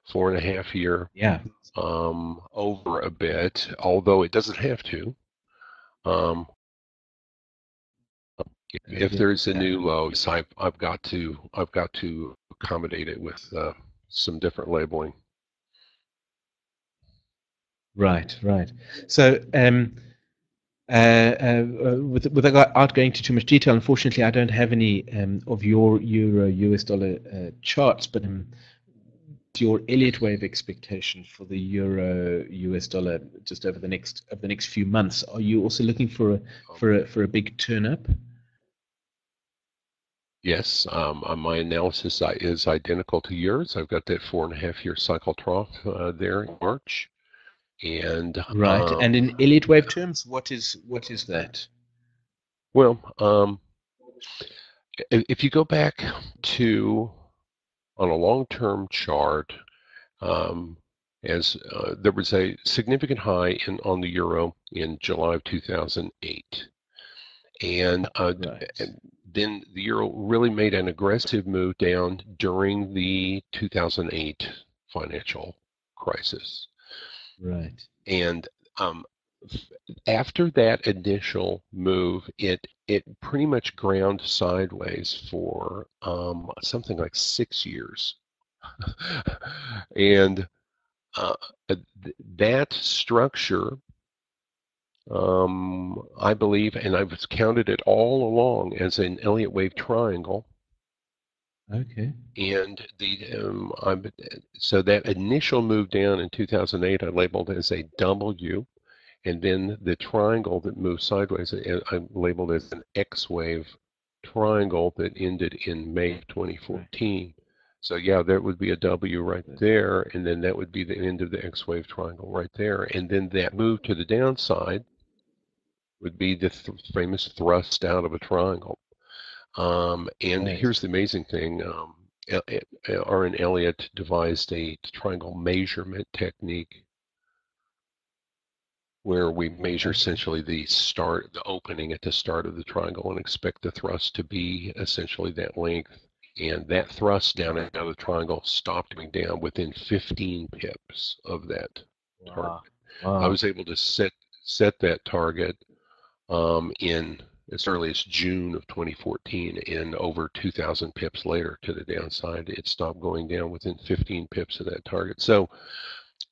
4.5 year. Yeah. Over a bit, although it doesn't have to. If there's a new low, I've got to accommodate it with some different labeling. Right. So without going into too much detail, unfortunately, I don't have any of your euro US dollar charts, but your Elliott Wave expectation for the euro US dollar just over the next few months? Are you also looking for a big turn up? Yes, my analysis is identical to yours. I've got that 4.5 year cycle trough there in March, and right. And in Elliott Wave terms, what is that? Well, if you go back to on a long-term chart, as there was a significant high on the euro in July of 2008, and then the euro really made an aggressive move down during the 2008 financial crisis. Right. And after that initial move, it pretty much ground sideways for something like 6 years. And that structure, I believe, and I've counted it all along as an Elliott Wave triangle. Okay. And so that initial move down in 2008, I labeled as a W, and then the triangle that moved sideways, I labeled as an X wave triangle that ended in May of 2014. Right. So yeah, there would be a W right there, and then that would be the end of the X wave triangle right there, and then that move to the downside would be the famous thrust out of a triangle. And here's the amazing thing. R. and Elliott devised a triangle measurement technique where we measure essentially the opening at the start of the triangle and expect the thrust to be essentially that length. And that thrust down into the triangle stopped me down within 15 pips of that target. I was able to set that target in as early as June of 2014, and over 2,000 pips later to the downside, it stopped going down within 15 pips of that target. So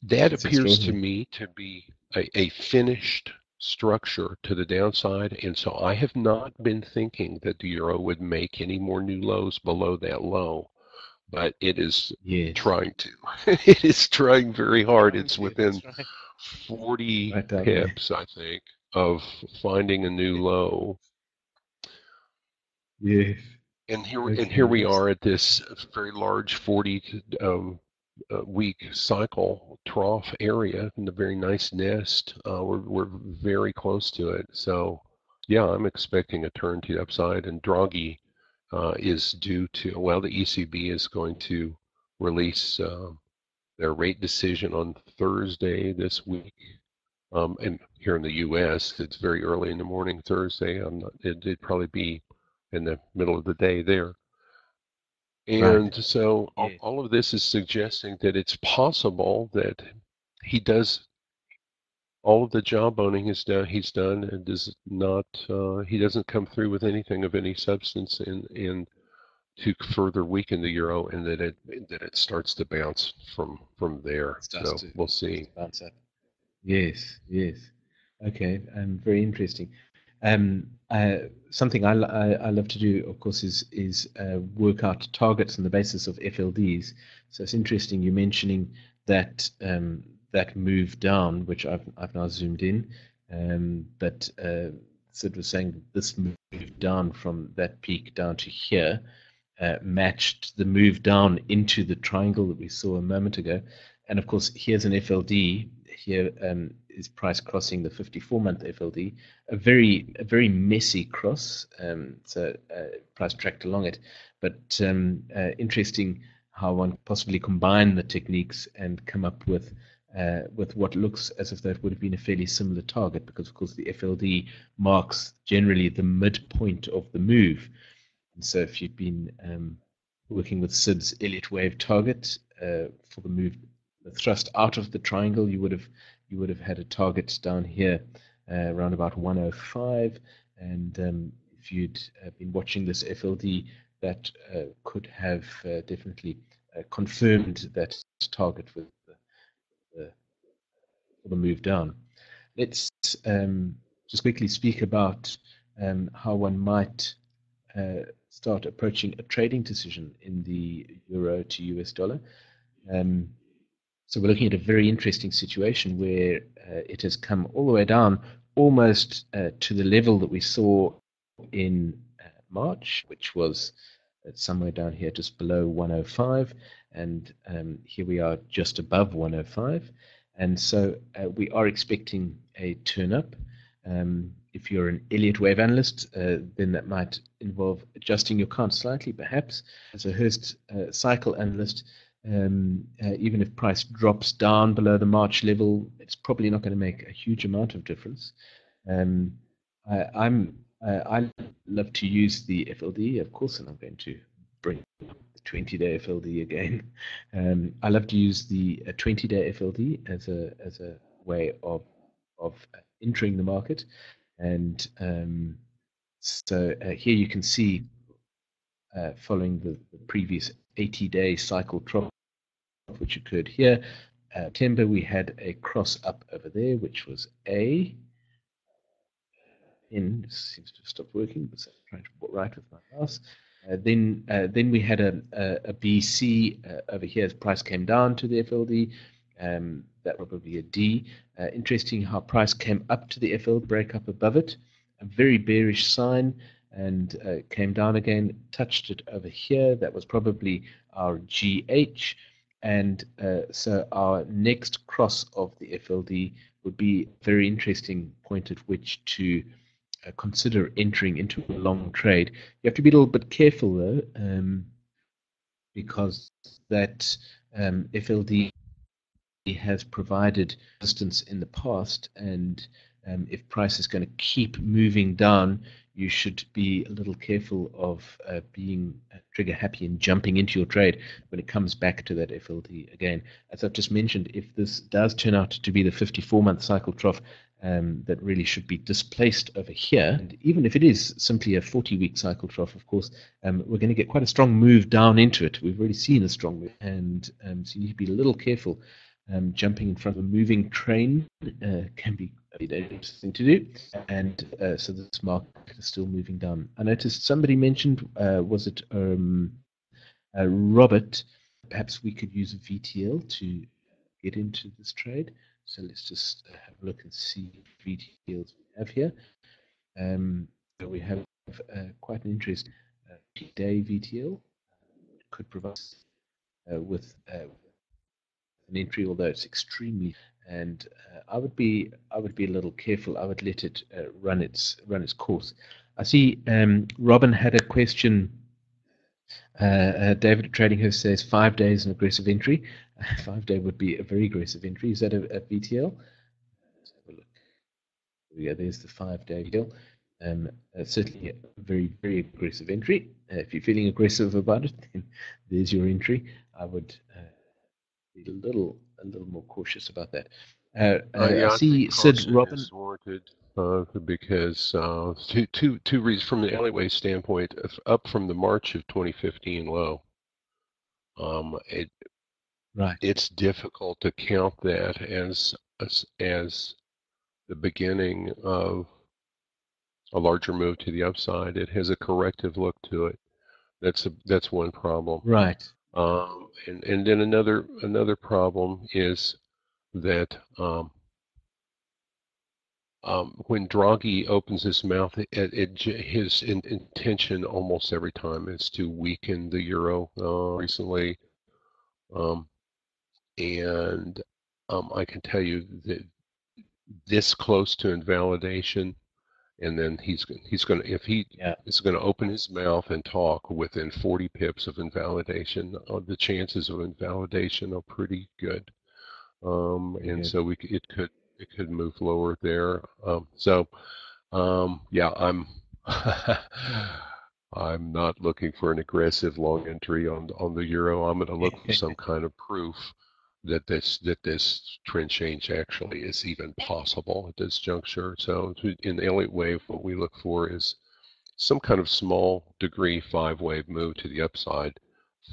that appears to me to be a finished structure to the downside, and so I have not been thinking that the euro would make any more new lows below that low, but it is trying to. It is trying very hard. It's within 40 pips, I think, of finding a new low. Yes. And here we are at this very large 40 week cycle trough area in a very nice nest. We're very close to it. So yeah, I'm expecting a turn to the upside, and Draghi is due to, well, the ECB is going to release their rate decision on Thursday this week. And here in the U.S., it's very early in the morning Thursday. It'd probably be in the middle of the day there. And so all of this is suggesting that it's possible that he does all of the jawboning he's done and does not he doesn't come through with anything of any substance in to further weaken the euro, and that it starts to bounce from there. So we'll see. Bounce up. Yes. Okay, very interesting. Something I love to do, of course, is work out targets on the basis of FLDs. So it's interesting you mentioning that that move down, which I've now zoomed in. But Sid was saying this move down from that peak down to here matched the move down into the triangle that we saw a moment ago. And of course, here's an FLD. Here is price crossing the 54-month FLD, a very messy cross. So price tracked along it, but interesting how one possibly combine the techniques and come up with what looks as if that would have been a fairly similar target, because of course the FLD marks generally the midpoint of the move. And so if you'd been working with Sid's Elliott Wave target for the move, the thrust out of the triangle, you would have had a target down here around about 105, and if you'd been watching this FLD, that could have definitely confirmed that target for the move down. Let's just quickly speak about how one might start approaching a trading decision in the euro to US dollar. So we're looking at a very interesting situation where it has come all the way down almost to the level that we saw in March, which was somewhere down here just below 105, and here we are just above 105. And so we are expecting a turn up. If you're an Elliott Wave analyst, then that might involve adjusting your count slightly, perhaps. As a Hurst cycle analyst, even if price drops down below the March level, it's probably not going to make a huge amount of difference. I love to use the FLD, of course, and I'm going to bring the 20-day FLD again. I love to use the 20-day FLD as a way of entering the market, and so here you can see, following the previous 80-day cycle trough, which occurred here, September, we had a cross up over there, which was A. Pen seems to have stopped working, but I'm trying to write with my mouse. Then we had a BC over here as price came down to the FLD. That probably a D. Interesting how price came up to the FLD, break up above it, a very bearish sign, and came down again, touched it over here. That was probably our GH. And so our next cross of the FLD would be a very interesting point at which to consider entering into a long trade. You have to be a little bit careful though, because that FLD has provided resistance in the past, and if price is going to keep moving down, you should be a little careful of being trigger happy and jumping into your trade when it comes back to that FLD again. As I've just mentioned, if this does turn out to be the 54-month cycle trough, that really should be displaced over here. And even if it is simply a 40-week cycle trough, of course, we're going to get quite a strong move down into it. We've already seen a strong move, and so you need to be a little careful. Jumping in front of a moving train can be a dangerous thing to do, and so this market is still moving down. I noticed somebody mentioned, was it Robert, perhaps we could use a VTL to get into this trade. So let's just have a look and see what VTLs we have here. So we have quite an interesting day VTL. Could provide with an entry, although it's extremely, and I would be a little careful. I would let it run its course. I see Robin had a question. David Trading Host says 5 days an aggressive entry. 5 day would be a very aggressive entry. Is that a VTL? Let's have a look. Yeah, there's the 5 day VTL. Certainly a very, very aggressive entry. If you're feeling aggressive about it, then there's your entry. I would be a little more cautious about that. Yeah, I see Sid Robin is warranted because two reasons from the Elliott Wave standpoint. Up from the March of 2015 low, right. It's difficult to count that as the beginning of a larger move to the upside. It has a corrective look to it. That's one problem. Right. And then another problem is that when Draghi opens his mouth, his intention almost every time is to weaken the euro recently. And I can tell you that this close to invalidation, and then he's going to, if he is going to open his mouth and talk within 40 pips of invalidation, the chances of invalidation are pretty good. And so it could move lower there. Yeah, I'm not looking for an aggressive long entry on the euro. I'm going to look for some kind of proof that this trend change actually is even possible at this juncture. So in the Elliott Wave, what we look for is some kind of small degree 5-wave move to the upside,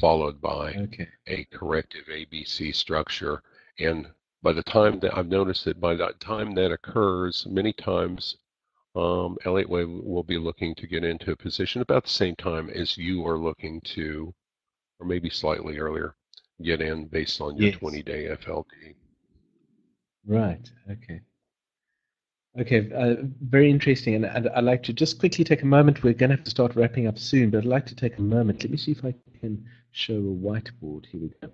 followed by a corrective ABC structure. And by the time that I've noticed that by the time that occurs, many times Elliott Wave will be looking to get into a position about the same time as you are looking to, or maybe slightly earlier, get in based on your 20-day FLD. Right. Okay. Very interesting. And I'd like to just quickly take a moment. We're going to have to start wrapping up soon, but I'd like to take a moment. Let me see if I can show a whiteboard. Here we go.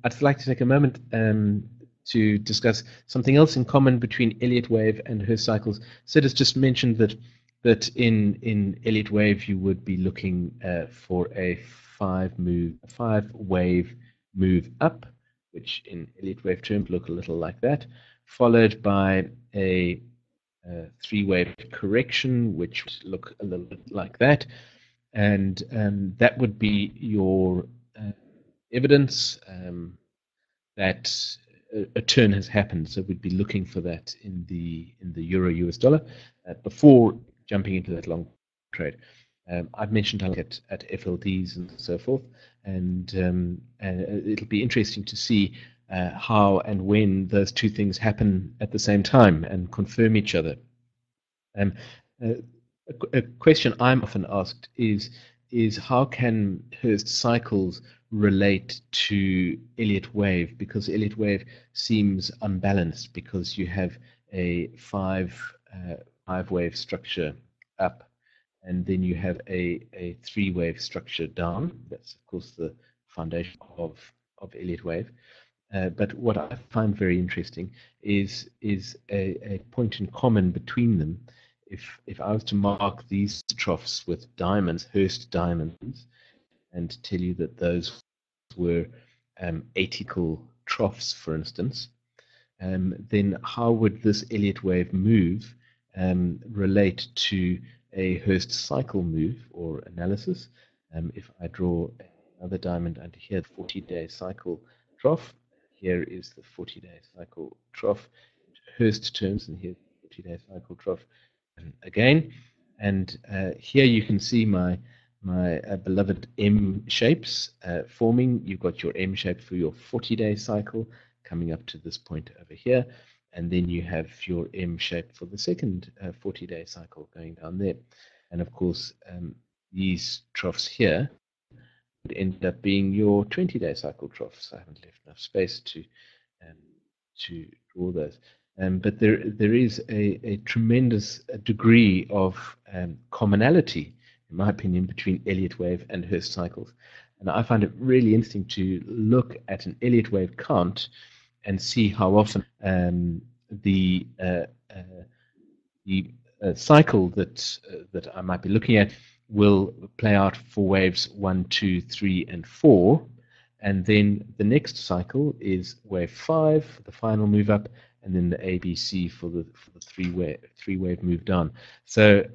I'd like to take a moment to discuss something else in common between Elliott Wave and Hurst Cycles. Sid has just mentioned that in Elliott Wave you would be looking for a 5-wave move up, which in Elliott Wave terms look a little like that, followed by a 3-wave correction, which would look a little bit like that, and that would be your evidence that a turn has happened. So we'd be looking for that in the euro US dollar before jumping into that long trade. I've mentioned I look at FLDs and so forth, and it'll be interesting to see how and when those two things happen at the same time and confirm each other. A question I'm often asked is how can Hurst Cycles relate to Elliott Wave, because Elliott Wave seems unbalanced because you have a 5-wave structure up, and then you have a 3-wave structure down. That's of course the foundation of Elliott Wave. But what I find very interesting is a point in common between them. If I was to mark these troughs with diamonds, Hurst diamonds, and tell you that those were atypical troughs, for instance, then how would this Elliott wave move relate to a Hurst cycle move or analysis? If I draw another diamond under here, the 40-day cycle trough, here is the 40-day cycle trough, Hurst terms, and here's the 40-day cycle trough again. And here you can see my beloved M shapes forming. You've got your M shape for your 40-day cycle coming up to this point over here, and then you have your M shape for the second 40-day cycle going down there. And of course, these troughs here would end up being your 20-day cycle troughs. I haven't left enough space to draw those. But there is a tremendous degree of commonality, in my opinion, between Elliott wave and Hurst cycles. And I find it really interesting to look at an Elliott wave count and see how often the cycle that I might be looking at will play out for waves 1, 2, 3, and 4. And then the next cycle is wave 5, the final move up, and then the ABC for the three wave move down. So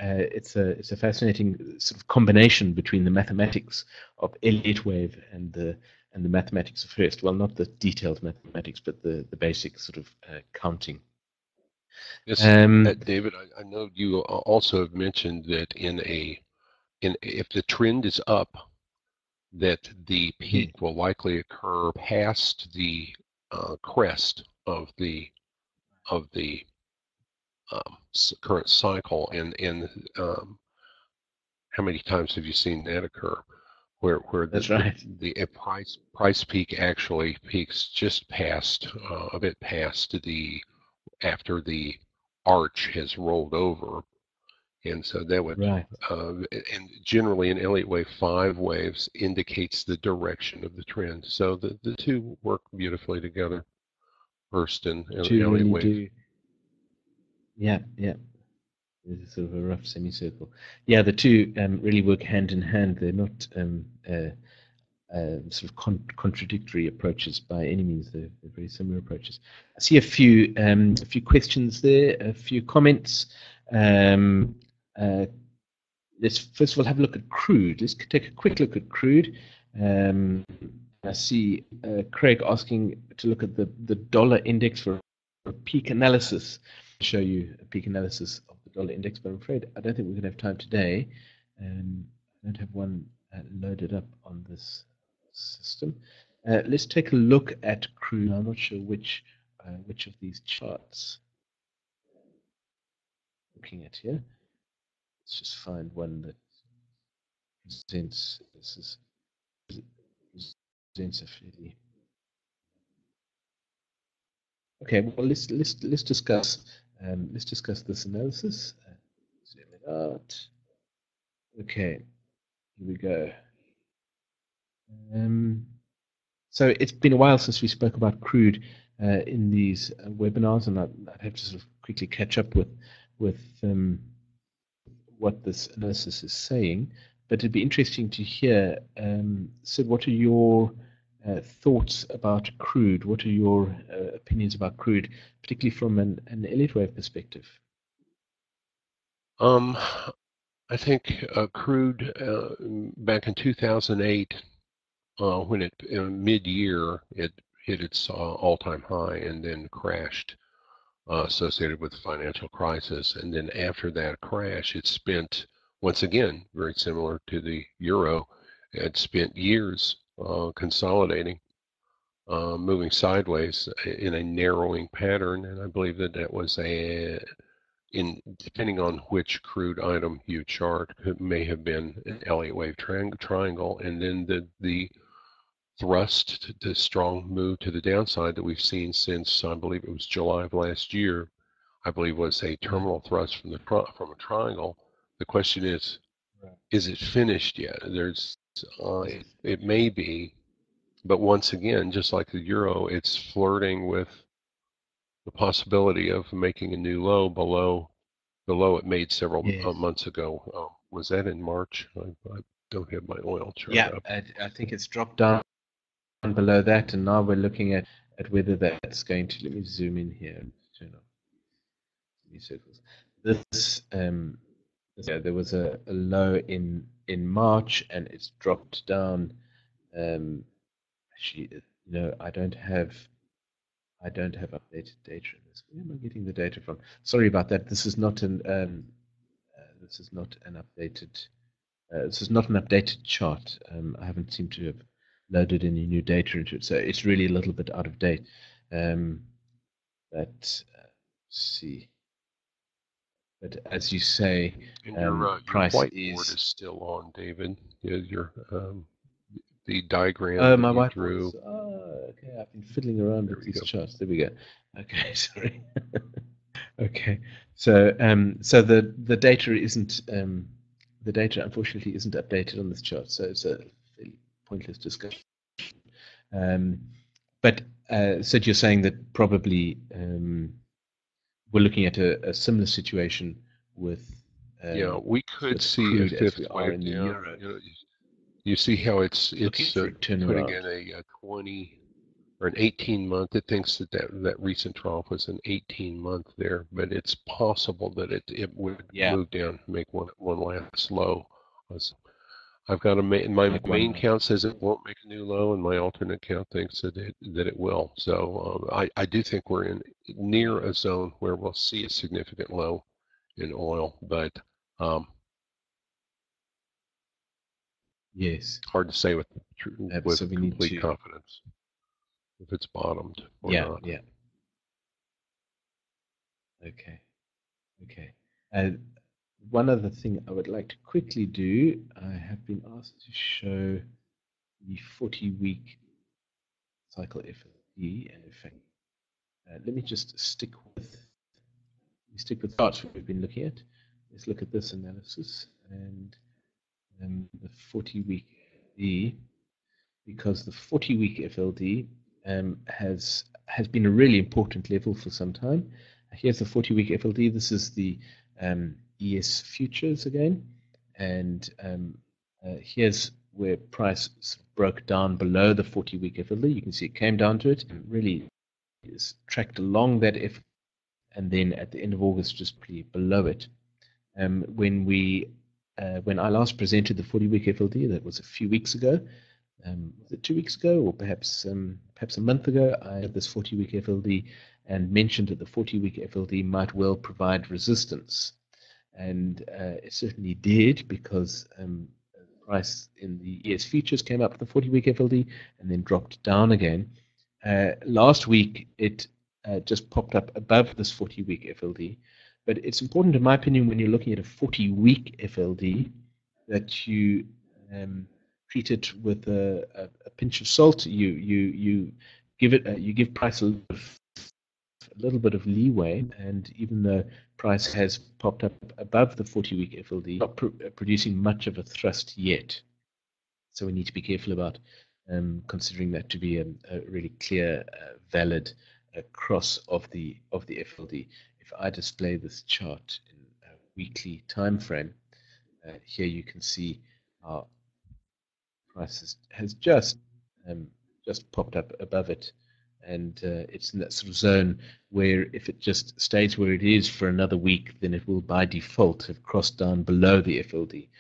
it's a fascinating sort of combination between the mathematics of Elliott wave and the mathematics of Hurst. Well, not the detailed mathematics, but the basic sort of counting. Yes, David, I know you also have mentioned that if the trend is up, that the peak will likely occur past the crest of the current cycle, and how many times have you seen that occur? Where That's right. the price peak actually peaks just past a bit past after the arch has rolled over. And so that would, right. And generally in Elliott wave 5 waves indicates the direction of the trend. So the two work beautifully together, Hurst and Elliott really wave. Do. Yeah. There's sort of a rough semicircle. Yeah, the two really work hand in hand. They're not sort of contradictory approaches by any means. They're very similar approaches. I see a few questions there, a few comments. Let's first of all have a look at crude. Let's take a quick look at crude. I see Craig asking to look at the dollar index for a peak analysis. I'll show you a peak analysis of the dollar index, but I'm afraid I don't think we're going to have time today. I don't have one loaded up on this system. Let's take a look at crude. I'm not sure which of these charts I'm looking at here. Let's just find one that presents a fairly. Okay, well let's discuss this analysis. Zoom it out. Okay, here we go. So it's been a while since we spoke about crude in these webinars, and I'd have to sort of quickly catch up with what this analysis is saying. But it'd be interesting to hear, Sid, what are your thoughts about crude? What are your opinions about crude, particularly from an Elliott wave perspective? I think crude back in 2008, when it mid-year it hit its all-time high and then crashed, associated with the financial crisis. And then after that crash, it spent, once again, very similar to the euro, it spent years consolidating, moving sideways in a narrowing pattern. And I believe that was depending on which crude item you chart, it may have been an Elliott wave triangle, and then the thrust to strong move to the downside that we've seen since, I believe it was July of last year, I believe was a terminal thrust from a triangle. The question is it finished yet? It may be, but once again, just like the euro, it's flirting with the possibility of making a new low below the low it made several months ago. Was that in March? don't have my oil chart Yeah, up. I think it's dropped down below that, and now we're looking at whether that's going to. Let me zoom in here and turn off these circles. This, yeah, there was a low in March, and it's dropped down. Actually, I don't have updated data in this. Where am I getting the data from? Sorry about that. This is not an updated. This is not an updated chart. I haven't seemed to have loaded any new data into it, so it's really a little bit out of date. Let's see. But as you say, And your price whiteboard is still on, David. Your the diagram Oh, that my you whiteboard drew. is. Oh, okay. I've been fiddling around with these charts. There we go. Okay, sorry. Okay, so the data isn't the data unfortunately isn't updated on this chart, so it's a fairly pointless discussion. But Sid, you're saying that probably we're looking at a similar situation with Yeah, we could see a crude as fifth we are wave in the down. euro. You see how it's Turnaround. putting in a 20 or an 18-month. It thinks that recent trough was an 18-month there, but it's possible that it would move down, make one last low. I've got my main count says it won't make a new low, and my alternate count thinks that it will. So I do think we're near a zone where we'll see a significant low in oil, but yes, hard to say with so we complete need to, confidence if it's bottomed or not. Yeah. Okay. One other thing I would like to quickly do, I have been asked to show the 40-week cycle FLD, and in fact, let me just stick with the charts we've been looking at. Let's look at this analysis and the 40-week FLD, because the 40-week FLD has been a really important level for some time. Here's the 40-week FLD. This is the ES futures again, and here's where price broke down below the 40-week FLD. You can see it came down to it and really is tracked along that F, and then at the end of August just below it. When I last presented the 40-week FLD, that was a few weeks ago. Was it 2 weeks ago, or perhaps a month ago? I had this 40-week FLD and mentioned that the 40-week FLD might well provide resistance, and it certainly did, because price in the ES futures came up to the 40-week FLD and then dropped down again. Last week it just popped up above this 40-week FLD, but it's important, in my opinion, when you're looking at a 40-week FLD, that you treat it with a pinch of salt. You give price a little bit of leeway, and even though price has popped up above the 40-week FLD, not producing much of a thrust yet. So we need to be careful about considering that to be a really clear, valid cross of the FLD. If I display this chart in a weekly time frame, here you can see our price has just popped up above it, and it's in that sort of zone where if it just stays where it is for another week, then it will by default have crossed down below the FLD.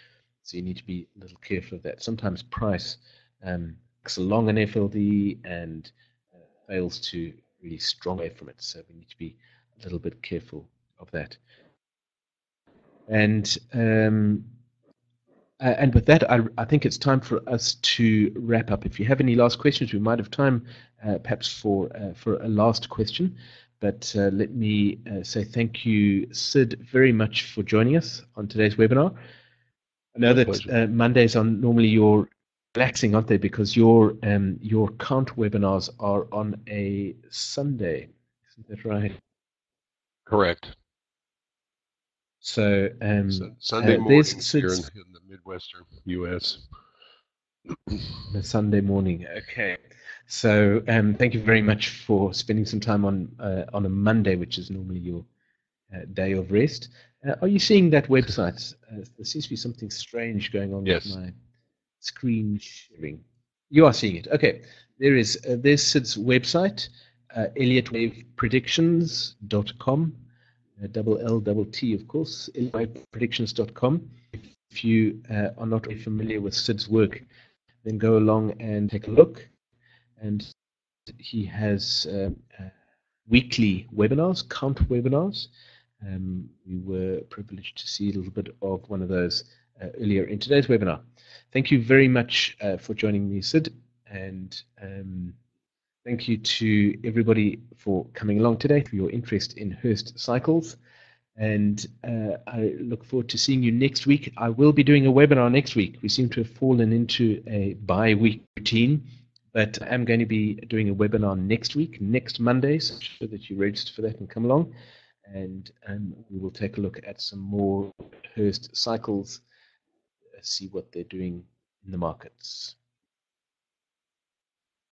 So you need to be a little careful of that. Sometimes price looks along an FLD and fails to really strong away from it. So we need to be a little bit careful of that. And with that, I think it's time for us to wrap up. If you have any last questions, we might have time perhaps for a last question. But let me say thank you, Sid, very much for joining us on today's webinar. I know that Mondays are normally your relaxing, aren't they? Because your count webinars are on a Sunday, isn't that right? Correct. So Sunday mornings here in the Midwestern U.S. A Sunday morning. Okay. So thank you very much for spending some time on a Monday, which is normally your day of rest. Are you seeing that website? There seems to be something strange going on with screen sharing. You are seeing it. Okay. There's Sid's website, elliottwavepredictions.com, double L, double T, of course, elliottwavepredictions.com. If you are not really familiar with Sid's work, then go along and take a look. And he has weekly webinars, count webinars. We were privileged to see a little bit of one of those earlier in today's webinar. Thank you very much for joining me, Sid, and thank you to everybody for coming along today, for your interest in Hurst Cycles. And I look forward to seeing you next week. I will be doing a webinar next week. We seem to have fallen into a bi-week routine, but I'm going to be doing a webinar next week, next Monday, so that you register for that and come along. And we will take a look at some more Hurst Cycles, see what they're doing in the markets.